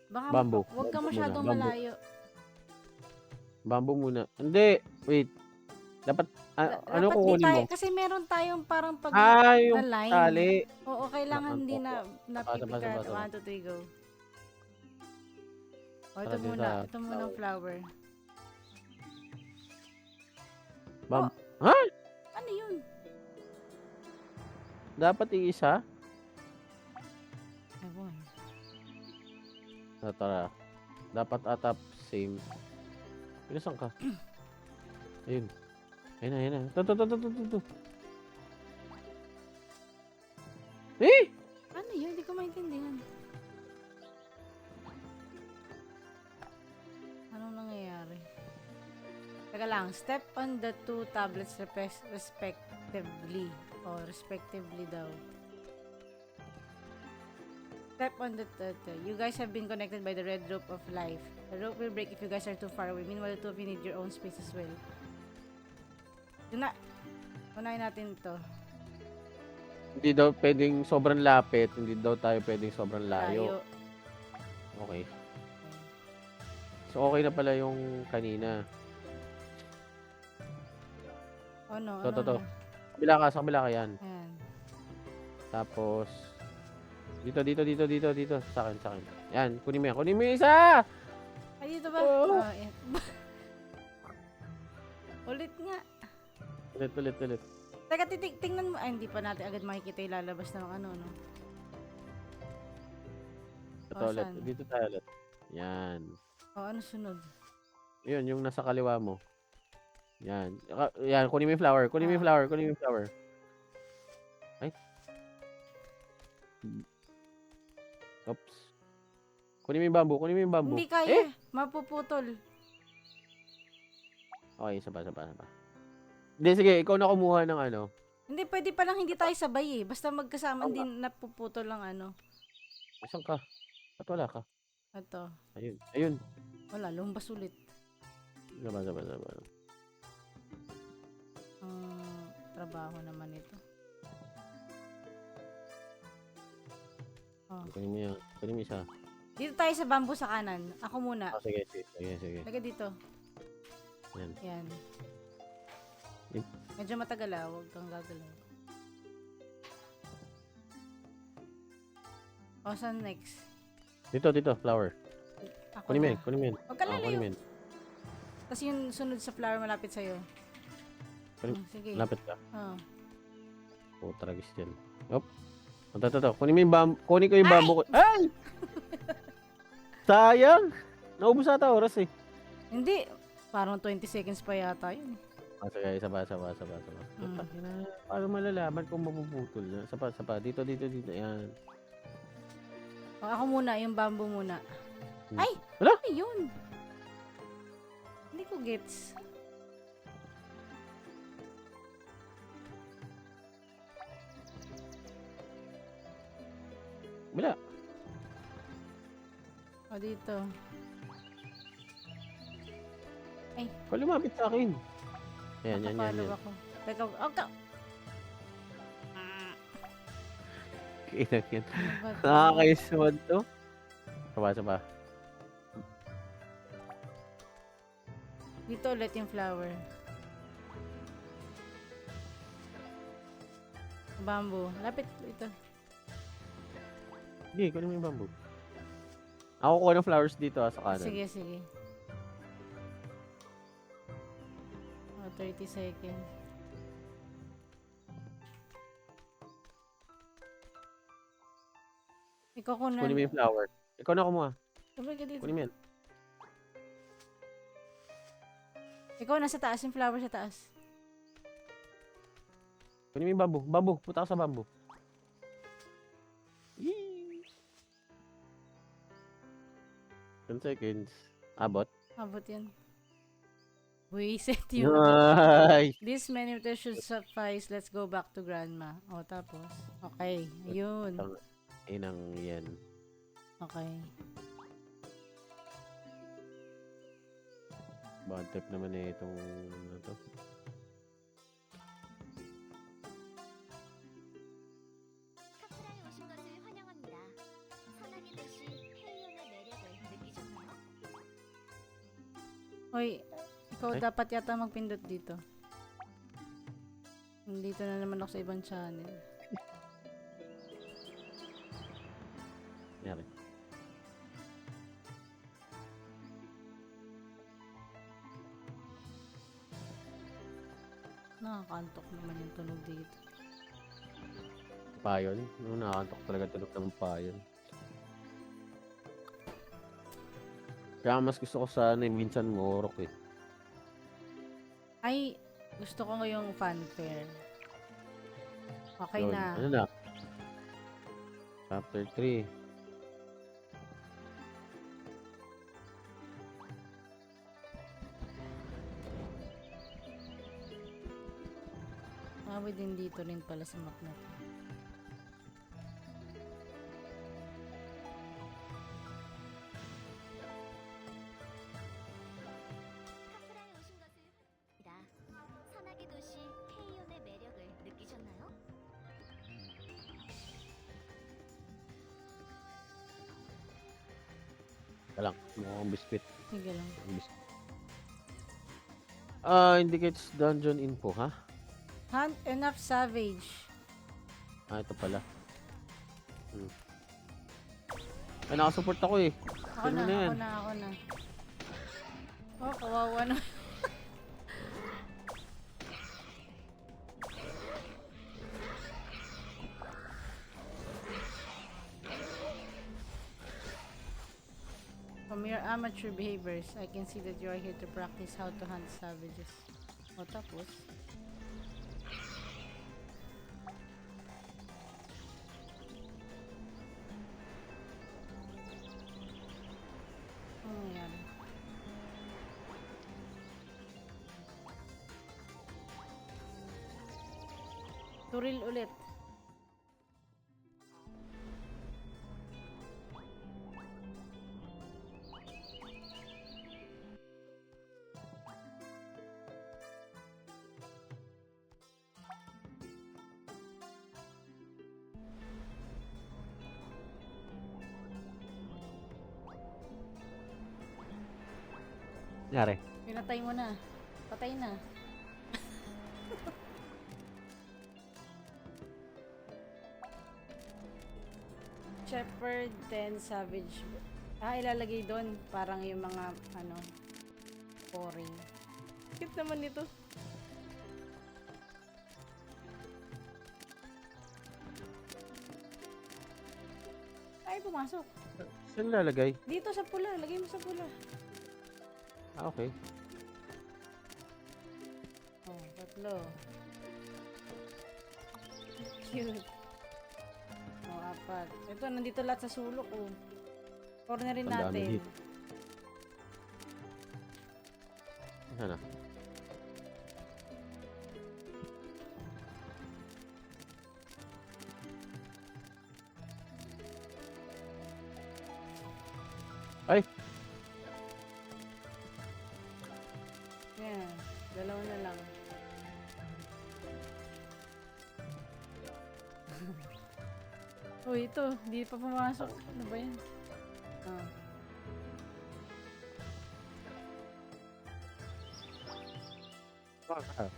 Baka Bamboo. wag ka Bamboo masyadong muna, bamboo. malayo. Bamboo muna. Hindi, wait. Dapat, ano Dapat di kukunin tayo, mo? kasi meron tayong parang pag Yung na line. tali. Oo, kailangan hindi na Saba, saba, napipikat. saba. 1, 2, 3, go. O, Para ito din muna. sa Ito muna ang flower. Bam- Oh. Ha? Ano yun? Dapat iisa? Ewan. Tara. Dapat atap same. Pinasan ka? Ayun. Ayun na. To. Eh! Ano yun? Hindi ko maintindihan. Anong nangyayari? Teka lang. Step on the 2 tablets respectively. O, respectively daw. Step on the you guys have been connected by the red rope of life. The rope will break if you guys are too far away. Meanwhile, the two of you need your own space as well. Yun na. Unahin natin to. Hindi daw pwedeng sobrang lapit. Hindi daw tayo pwedeng sobrang layo. Layo. Okay. So, okay na pala yung kanina. Oh no, To. ano? Sa kabila ka yan. Ayan. Tapos, dito. Sa akin. Yan, kunin mo yung isa! Ay, dito ba? Oo. Oh, ayan. Ulit nga. Ulit. Teka, tingnan mo. Ay, hindi pa natin agad makikita yung lalabas ng ano, no? Ito Oh, ulit. saan? Dito tayo ulit. Yan. Oh, ano sunod? Yun, yung nasa kaliwa mo. Yan. Yan, kunin mo yung flower. Kunin mo yung flower. Ay. Oops. Kunin mo yung bamboo. Hindi kaya. Mapuputol. Okay, saba. Hindi, sige. Ikaw na kumuha ng ano. Hindi, pwede pa lang hindi tayo sabay eh. Basta magkasama din napuputol lang ano. Saan ka? At wala ka. Ito. Ayun. Wala, lumabas ulit. Saba. Trabaho naman ito. Oh. Kunin mo yan. Kunin mo isa. Dito tayo sa bamboo sa kanan. Ako muna. Sige. Lagay dito. Yan. Yan. Yun. Medyo matagal huwag kang gagalaw. O, saan next? Dito, flower. Ako Kunin mo na. yan. Huwag ka Kunin mo lalayo. yan. Tapos yung sunod sa flower malapit sa'yo. Sige. Lapit ka. Oh. Tragis dyan. Op. Ito. Kunin ko yung bamboo. Ay! Sayang! Naubos ata oras eh. Hindi. Parang 20 seconds pa yata yun. Sige, saba. Paano malalaman kung mapuputol na? Sapa. Dito. Yan. O, ako muna. Yung bamboo muna. Ay! Wala? Ano yun? Hindi ko gets. Wala. O, dito. Kung lumapit sa akin. Yan. Nakapalo ako. Teka, okay. Kainan yan. Ano ba to? Nakakaisod to. Saba. Dito ulit yung flower. Bamboo. Lapit ito. Hindi, kunin mo yung bamboo. Ako kuha ng flowers dito sa kanan. Sige. O, 30 seconds. Ikaw kunan. Kunin mo yung flower. Ikaw na kumuha. Sabay ka dito. Kunin mo yan. Ikaw nasa taas, yung flower sa taas. Kunin mo yung bamboo. Bamboo. Punta ka sa bamboo. Yee! 10 seconds. Abot. Abot yan. Buisit yun. Nice! This many meters should suffice. Let's go back to grandma. O, tapos. Okay. Ayun. Inang yan. Okay. Bad trip naman eh itong ano to. 카프라에 오신 것을 환영합니다. 선하게 대신 헬리온의 매력을 Hoy, ikaw Ay? dapat yata magpindot dito. Nandito na naman ako sa ibang channel. Nangyari. Nakakantok naman yung tunog dito. Payon. No, nakakantok talaga tunog ng payon. Kaya mas gusto ko sana minsan ngorok eh. Ay, gusto ko ngayong fanfare. Okay Yun. na. Ano na? Chapter 3. Din dito rin pala sa map na to. 카프라에 오신 것을 환영합니다. 산악의 도시 테이온의 매력을 느끼셨나요? Lang. Mukhang biscuit. Sige lang. Biscuit. Indicates dungeon info, ha? Hunt enough savage. Ito pala. Ay, nakasupport ako eh. Ako Ganun na, na yan. ako na. Oh, kawawa na. From your amateur behaviors, I can see that you are here to practice how to hunt savages. O tapos? Ano nangyari? Turil ulit. Nangyari. Pinatay mo na. Patay na. Shepherd, 10 savage. Ilalagay doon parang yung mga ano, pouring. Cute naman nito. Ay, pumasok. Saan lalagay? Dito sa pula. Lagay mo sa pula. Okay. Oh, tatlo. Cute. Oh, apat. Ito, nandito lahat sa sulok, oh. Cornerin Ang dami natin. dito. Ano? Ay! Yan. Dalawa na lang. Uy, ito. Hindi pa pumasok. Ano ba yan? Ah. Okay.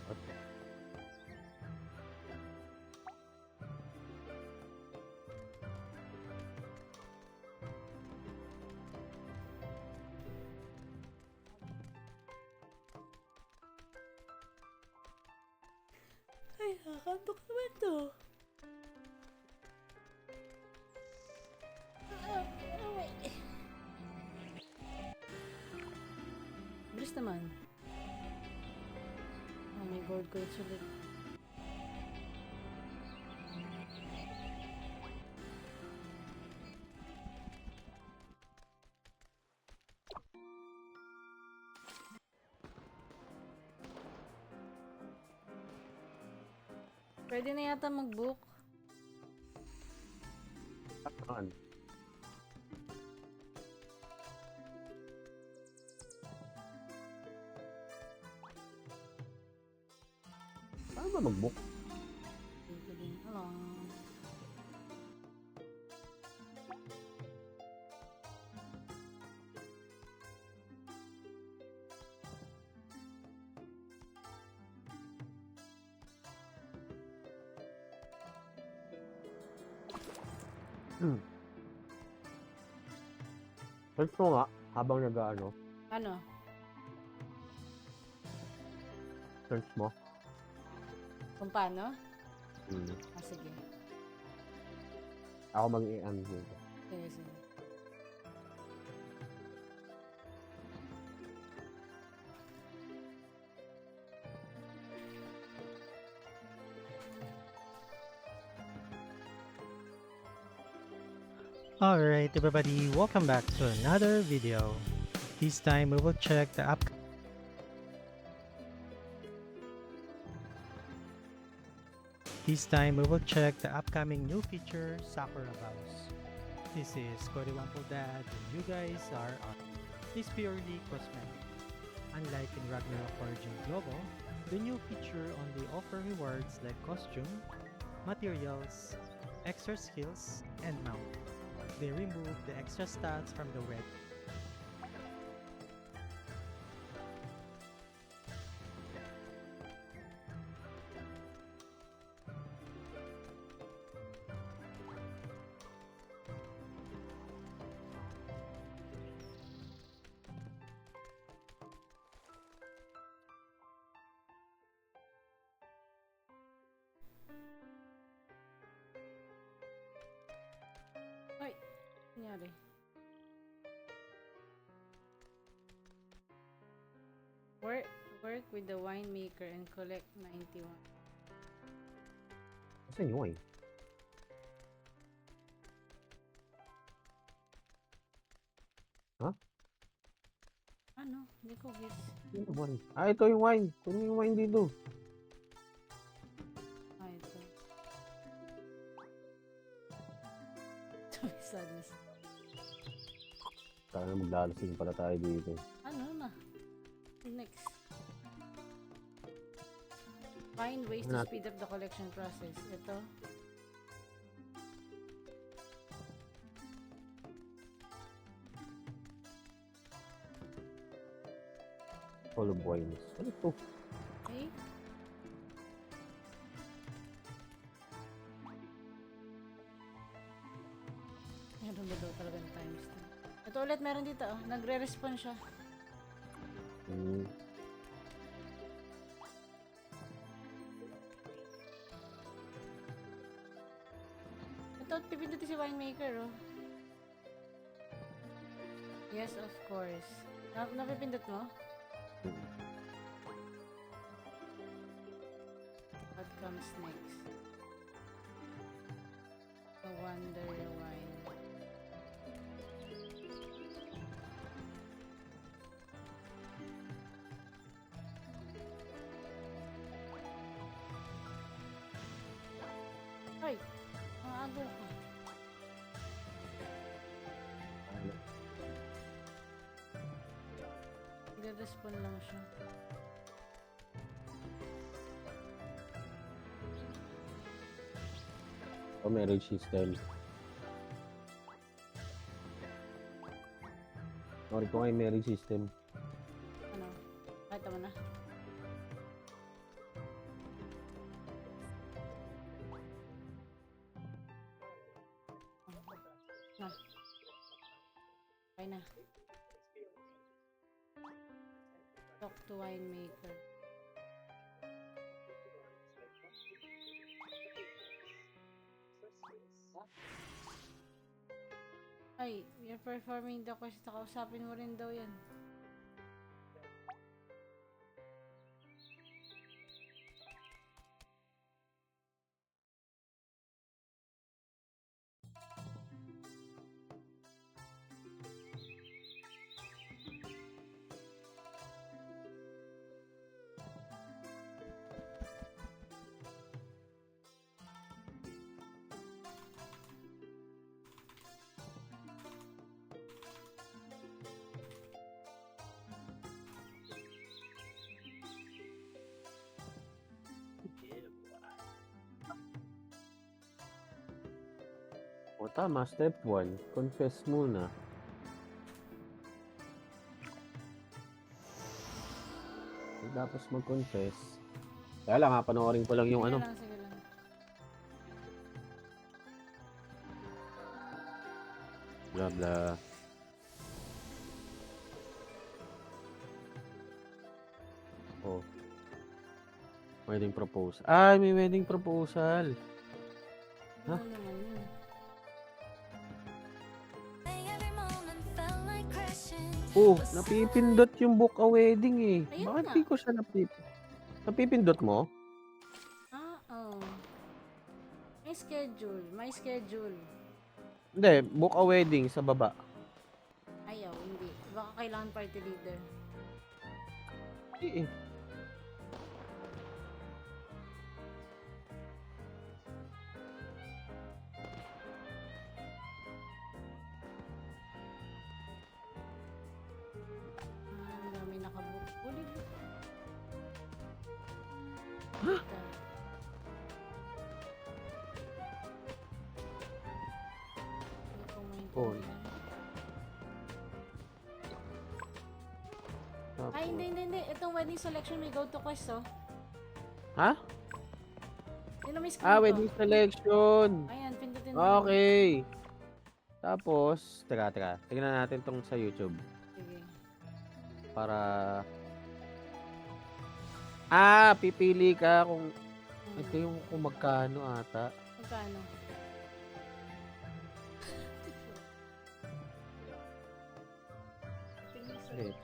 Ay, nakakantok naman to. Bilis naman. Oh, may gold coins ulit. Pwede na yata mag-book. Ano? Paano ba mag-book? Dito din. Ano? Search mo nga, habang nag-ano, Ano? search mo. Kung paano? Hmm. Ah, sige. Ako mag-i-ano dito. Sige, sige. Alright everybody, welcome back to another video. This time we will check the upcoming new feature, Sakura Bows. This is Cody Wampo Dad and you guys are on. It's purely cosmetic. Unlike in Ragnarok Origin Global, the new feature only offer rewards like costume, materials, extra skills, and mount. They remove the extra stats from the web. Ay, nangyari. Work with the winemaker and collect 91. Saan yung wine? Ano? Hindi ko gets. Yung wine. Ah, ito yung wine. Kunin yung wine dito. Ah, ito. Sabi sadness. Sana maglalasing pala tayo dito. Ano na? Next. Find ways to speed up the collection process. Ito. Full of wines. Ano ito? Okay. Meron ba daw talaga ng times 10? Ito ulit meron dito. Oh. Nagre-respond siya. Hmm. Ito, pipindutin si winemaker, oh. Yes, of course. Napipindot mo? What comes next? I wonder why. Ay! Ang agaw ka. Nagre-respond lang siya. O marriage system. Sorry ko nga yung marriage system. Ano? Kahit mo na. Na. Okay na. Talk to winemaker. Ay, you're performing the quest. Kausapin mo rin daw yan. O tama, step 1. Confess muna. Tapos mag-confess. Kaya lang ha, panoorin ko lang yung Sige ano. lang, sige lang. Blah, blah. Oh. Wedding proposal. Ay, may wedding proposal. Ano naman yun? Oh, napipindot yung book a wedding eh. Ayun Bakit nga. di ko siya napipindot mo? Oo. May schedule. May schedule. Hindi, book a wedding sa baba. Ayaw, hindi. Baka kailangan party leader. Eh. Ang dami nakabook. Uli. Hindi ko Oh. maintindihan. Tapos- Ay, hindi. Itong wedding selection may go to quest, oh. Ha? Yun na may screen Ah, ko. wedding selection. Ayan, pindutin mo. yun. Okay. Tapos, teka. Tingnan natin tong sa YouTube. Sige. Para... Ah, pipili ka kung... Ito yung kung magkano ata. Magkano?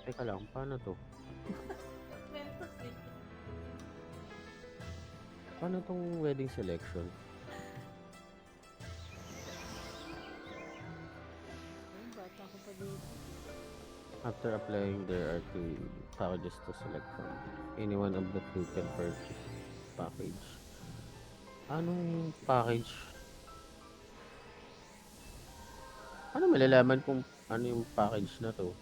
Teka lang, paano to? Paano tong wedding selection? Ay, bata ko pa dito. After applying, there are 2 packages to select from. Any one of the 2 can purchase package. Anong package? Ano malalaman kung ano yung package na to?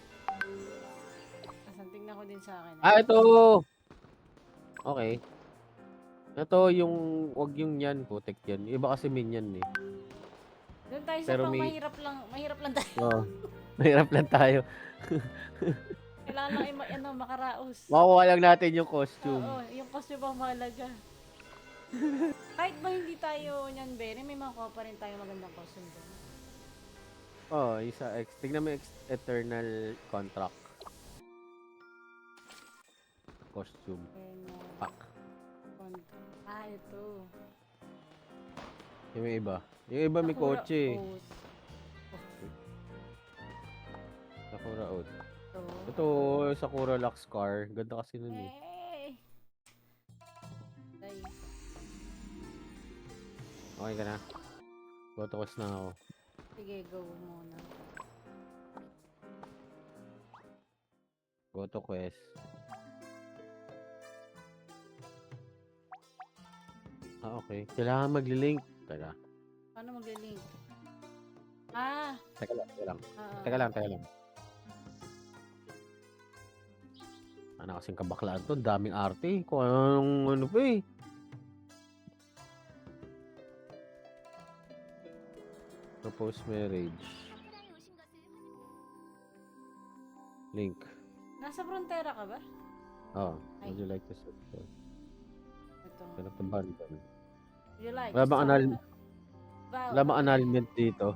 Asan, tingnan ko din sa akin. Ah, ito! Okay. Ito yung, wag yung yan, putek yan. Iba kasi minion eh. Doon tayo sa pero pang may- mahirap lang tayo. Oo. Mahirap lang tayo. Kailangan lang makaraos. Makukuha lang natin yung costume. Oo, yung costume ang mahalaga. Kahit ba hindi tayo niyan, Bere, may makuha pa rin tayo magandang costume doon. Oh, isa tignan mo yung Eternal Contract. Costume Eternal pack. Contract. Ah, ito. Yung iba. Yung iba may Sakura kotse. Oath. Sakura Oath. Ito. Ito, Sakura Lux Car. Ganda kasi nun eh. Hey! Day. Okay ka na? Botox na ako. Sige, go muna. Go to quest. Ah, okay. Kailangan magli-link. Teka. Paano mag-link? Ah! Teka lang. ah, Teka lang. Ano kasing kabaklaan to? Daming arte. Kung anong ano pa eh. Propose marriage. 카프라에 오신 것을 Link. Nasa frontera ka ba? Oh, Ay. would you like to subscribe? Ito. Pero ito bundle. You like? Wala bang Wala bang ano? annulment dito?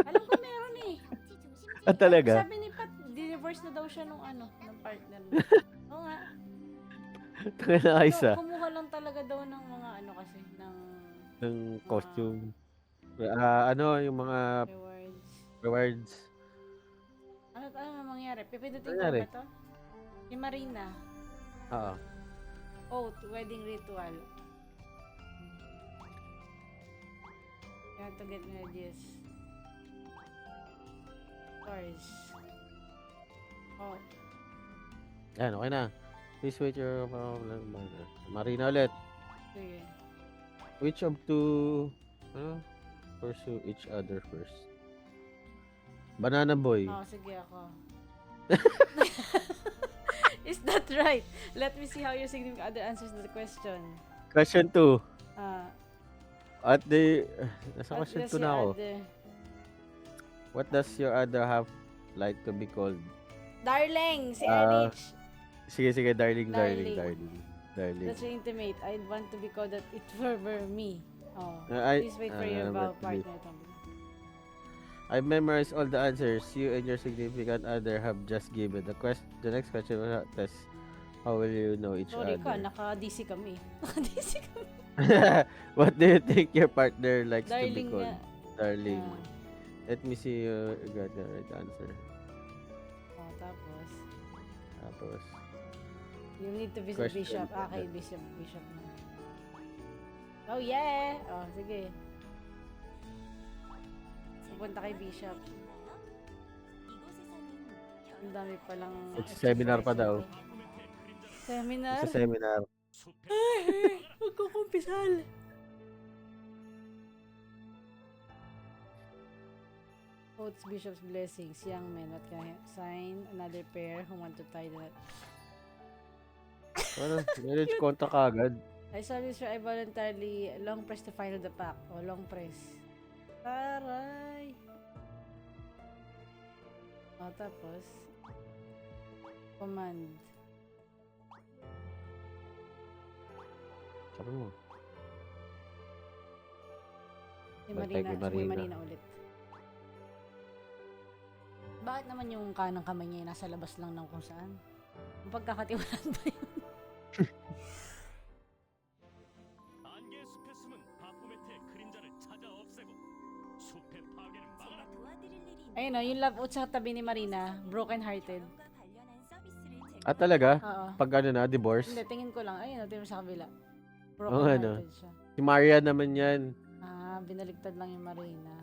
Alam ko meron eh. 정치 중심지 Ah, talaga? Sabi ni Pat, divorce na daw siya nung ng partner niya. Oo nga. Tanga na isa. Kumuha lang talaga daw ng mga ano kasi, ng Ng costume. Ano, yung mga rewards. rewards. Ano mangyari? Pipindutin ko Nangyari? ba to? Yung Marina. Oo. Oath, wedding ritual. You have to get married. Stars. Oath. Yan, okay na. Please wait your... Marina ulit. Sige. Which of two... pursue each other first? Banana boy. Oh, sige ako. Is that right? Let me see how your significant other answers to the question. Question 2. Ah, At the... Nasa what question does 2 na your ako. other- What does your other half like to be called? Darling! Si Ah, Anich! Sige, darling. Darling. Darling. That's your intimate. I'd want to be called that it were me. Oh. I- Please wait for your vow want to be- partner. I memorized all the answers you and your significant other have just given. The next question will test how will you know each Sorry ka, other. naka-DC kami. Naka-DC kami. What do you think your partner likes to be Darling called? nga. Darling. Ah, Let me see you got the right answer. oh, tapos, Tapos, you need to visit Question Bishop. for Okay, that. Bishop na. Oh, yeah! Oh, sige. Pupunta kay Bishop. Ang dami palang... Seminar pa daw. Seminar? sa seminar. Ay, magkukumpisal. Quotes Bishop's blessings. Young men, what can I sign? Another pair who want to tie the knot. Ano? Marriage contract agad. I saw this I voluntarily long press to final the pack. O, long press. Taray! O, tapos. Command. Sabi mo. Si Bantay Marina, kay si Marina. Marina ulit. Bakit naman yung kanang kamay niya nasa labas lang ng kung saan? Ang pagkakatiwalaan ba yun? 안개 숲의 숨은 바포메트의 그림자를 찾아 없애고 숲의 파괴는 막아라. Ayun o, yung love out sa tabi ni Marina, broken hearted. Ah, talaga? Oo. Pag ano na, divorce? Hindi, tingin ko lang. Ayun o, tingin mo sa kabila. Oo, Broken ano? hearted siya. Si Maria naman yan. Ah, binaligtad lang yung Marina.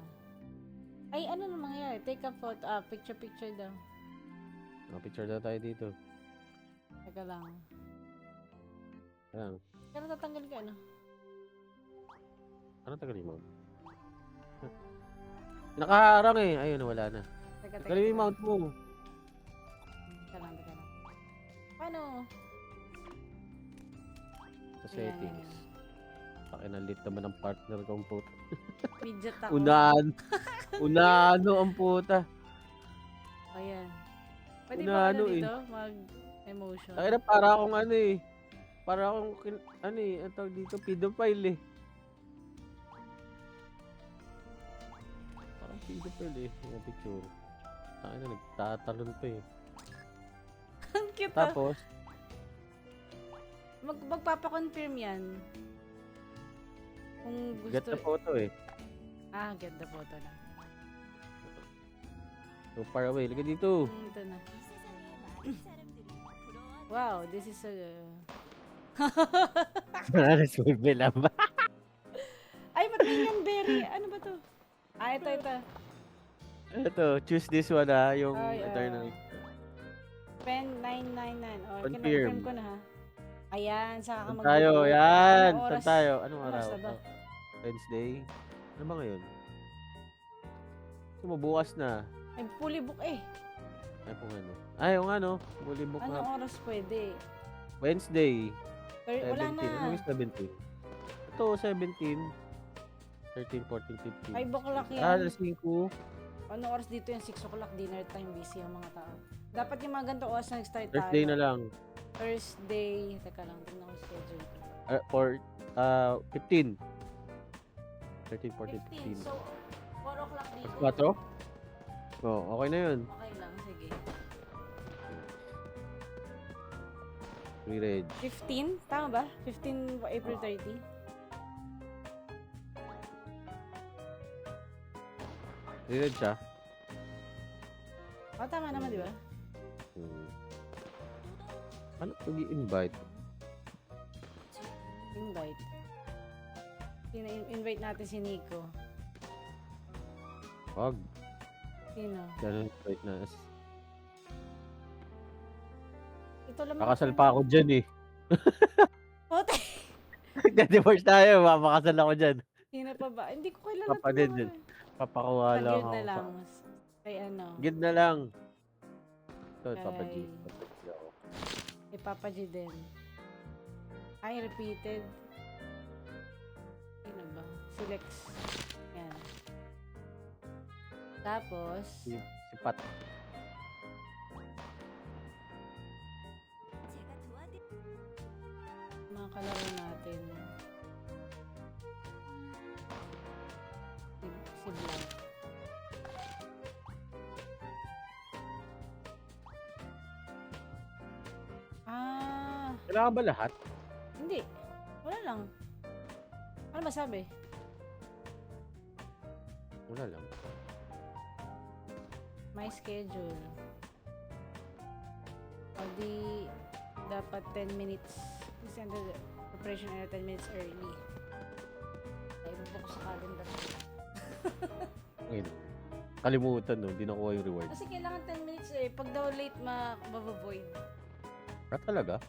Ay, ano na mangyayari? Take a photo, picture daw. Picture na tayo dito. Teka lang. Ayan. Pero tatanggal ka, ano? Ano tagalin mo? Nakaharang eh. Ayun, wala na. Teka. Tagalin mo yung mount mo. Teka lang. Paano? Sa Ayan, settings. Pakinalit naman ang partner kong puta. Midget ako. Unano ang puta. Ayan. Pwede Una, ba ano ano dito? Mag-emotion. Ay na, para akong ano eh. Para akong, ano eh, ang tawag dito, pedophile eh. Parang pedophile eh, yung picture. Tayo na, nagtatalon pa eh. Ang cute ah. Tapos, Magpapakonfirm yan. Kung gusto. get the photo eh. Get the photo na. So far away, lagay dito. Ito na. Wow, this is a... Nasubi lang ba? Ay, ba't ganyan, Berry? Ano ba to? Ito. Ito, choose this one ha, yung Ay, eternal. Pen 999. Oh, Confirm. kinonfirm ko na ha. Ayan, saka ka Saan tayo? Yan! Saan tayo? Anong Anong araw? oras na ba? Wednesday? Ano ba ngayon? Bukas na. Ay, fully book eh. Ay, kung ano. Ay, yung ano. Fully book na. Anong oras pwede? Wednesday. Wala 17. na. Ano yung 17? Ito, 17. 13, 14, 15. 5 o'clock yan. Alas 5. Anong oras dito yung 6 o'clock? Dinner time, busy ang mga tao. Dapat yung mga ganito oras na nag-start tayo. Thursday na lang. Thursday. Teka lang, tingnan ko yung schedule ko. For 15. 13, 14, 15. So, 4 o'clock dito. 4? Oo, okay na yun. Okay lang, sige. Free reg. 15? Tama ba? 15 April 30? Free reg siya. Oh, tama naman, di ba? Ano pag i-invite? Invite. Invite natin si Nico. Wag. Sino? Ganun invite na. Ito lang. Kakasal pa ako dyan eh. Pote! Nag-divorce tayo, mapakasal ako dyan. Sino pa ba? Hindi ko kilala. Kapatid to, din. mga- Papakuha lang Pag-guild ako. na lang. Kay ano? Gid na lang. Ito, Kay- Papa G. Papa G ako. Kay Papa G din. Ay, repeated. Sino ba? Si Lex. Yan. Tapos, Si Pat. mga kalaro natin. Si Blanc. Wala ka ba lahat? Hindi. Wala lang. Ano masabi? Wala lang. My schedule. O di, dapat 10 minutes. Send the preparation area 10 minutes early. Ay, ibubo ko sa calendar. Ngayon. Kalimutan no, hindi nakuha yung reward. Kasi kailangan 10 minutes eh. Pag daw late, mabavoid. Ah, talaga?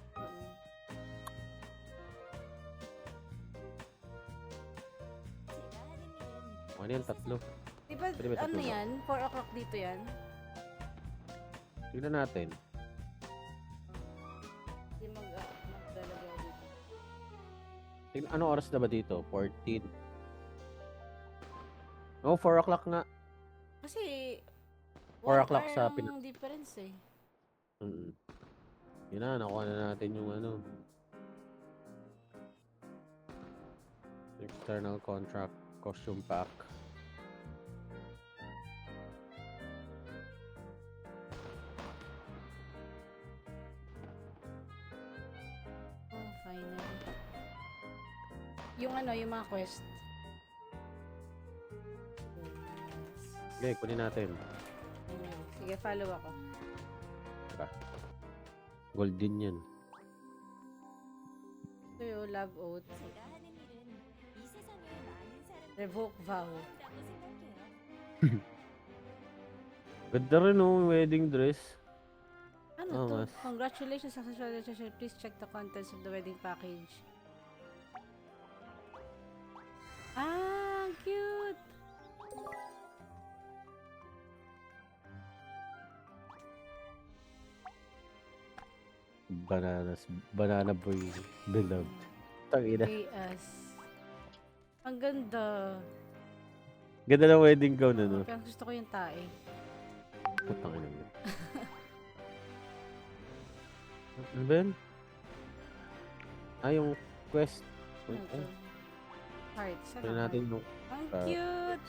제가 하는 일은 Ano yan, tatlo? Diba, Pwede ba ano tatlo ba? yan? 4 o'clock dito yan? Tignan natin. Hindi magdalaga dito. Tignan, anong oras na ba dito? 14. Oh, 4 o'clock nga. Kasi, 4 1 o'clock sa hour ang difference eh. Mm. Yun na, nakuha na natin yung ano. External contract costume pack. Oh, finally. Yung ano, yung mga quest. Yes. Okay, kunin natin. Anyway, sige, follow ako. Gold din yan. Ito yung love oath. 제가 하는 일은 이 세상에 많은 사람들이 Revoke vow. 필요하다고 생각해요. Ganda rin oh, wedding dress. Ano Oo, to? mas- Congratulations, successful relationship. Please check the contents of the wedding package. Ah, cute! Banana boy beloved. Tangina. As. Ang ganda. Ganda ng wedding gown ano. Pero gusto ko yung tae. Putang ina mo. Ano ba yun? Ah, yung quest. Ano to? Heart. Saan Kunin ang natin heart? yung... Ang ah, cute!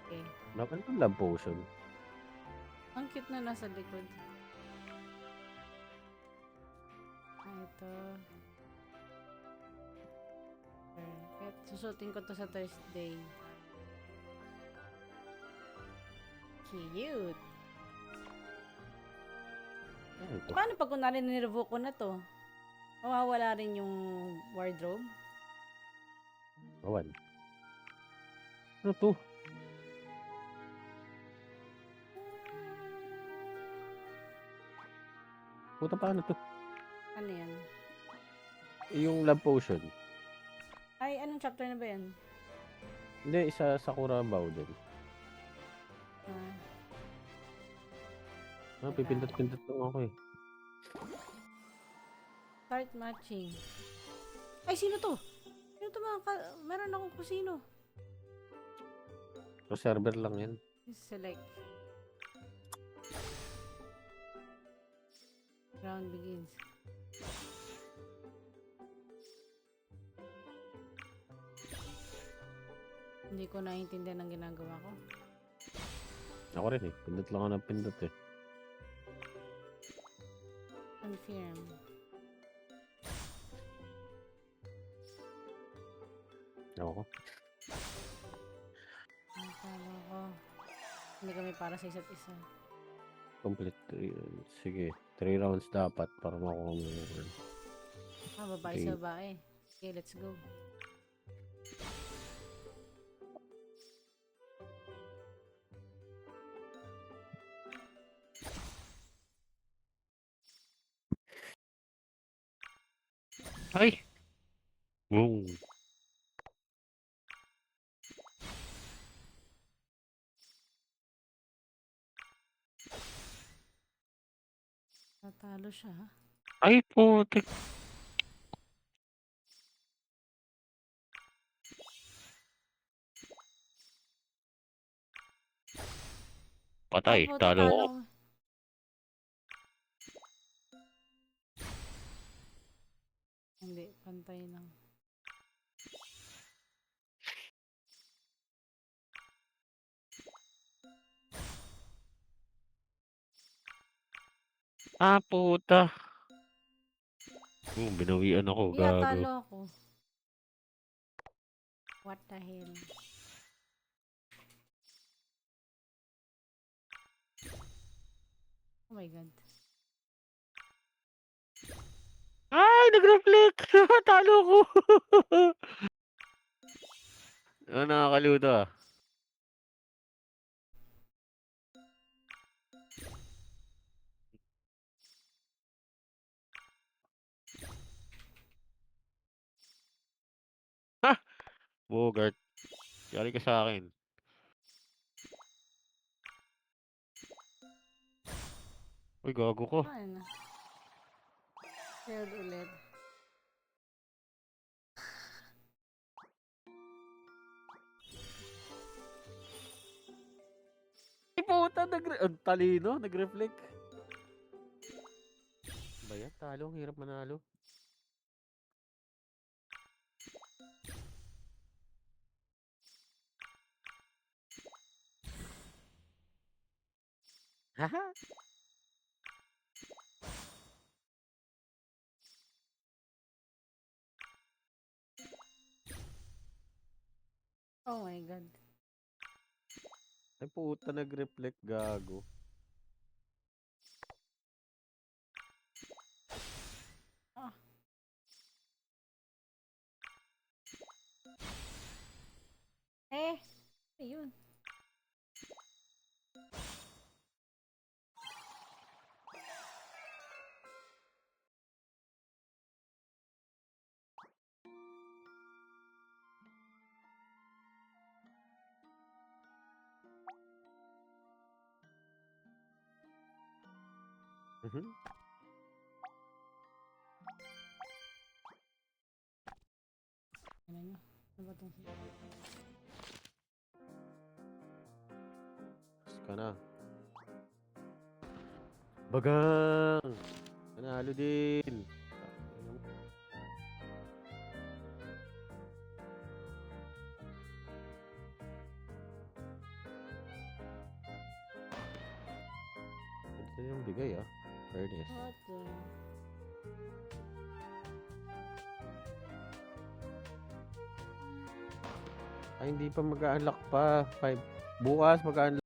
Okay. Bakit yung love potion? Ang cute na nasa likod. Ah, ito. Perfect. Susutin ko to sa Thursday. Cute! Ano ito? Paano pag kunwari nirevoke ko na to? Mawawala rin yung wardrobe? Awan. Ano to? Puta, paano to? Ano yan? Yung love potion. Ay, anong chapter na ba yan? Hindi, isa Sakura Bow din. Ah, Ah, pipindot-pindot lang ako eh. start matching. Ay, sino to? Sino to mga meron akong kusino. So, server lang yan. Select. Round begins. Hindi ko naiintindihan ang ginagawa ko. Ako rin eh. Pindot lang ako ng pindot eh. Confirm. Ako. Ang tama ko. Hindi kami para sa isa't isa. Complete 3 rounds. Sige. 3 rounds dapat para makuha mo yun. Ah, babae Okay. sa babae. Okay, let's go. Ay! Boom. Natalo siya, ha? Ay, putik. Patay, Opo, talo ako. tatalo. Hindi, pantay lang. Ah, puta. Binawian ako, Yeah, gago. talo ako. What the hell? Oh my god. Ay, nag-reflect! Talo ko! Ah, nakakaluto ah. Ha! Bogart. Yari ka sa akin. Uy, gago ko. Ano? Failed ulit. Ay, puta, ang talino, nag-reflect. Ba yan? Talo, ang hirap manalo. Haha! Oh my god. Ay, puta, nag-reflect, gago. Ah. Ayun. Mhm. Ano nyo? Ano ba itong Tapos ka na. Bagang! Nanalo din. Ito yung bigay ah. Fairness. What the... Ay, hindi pa mag-unlock pa. 5. Bukas mag-unlock.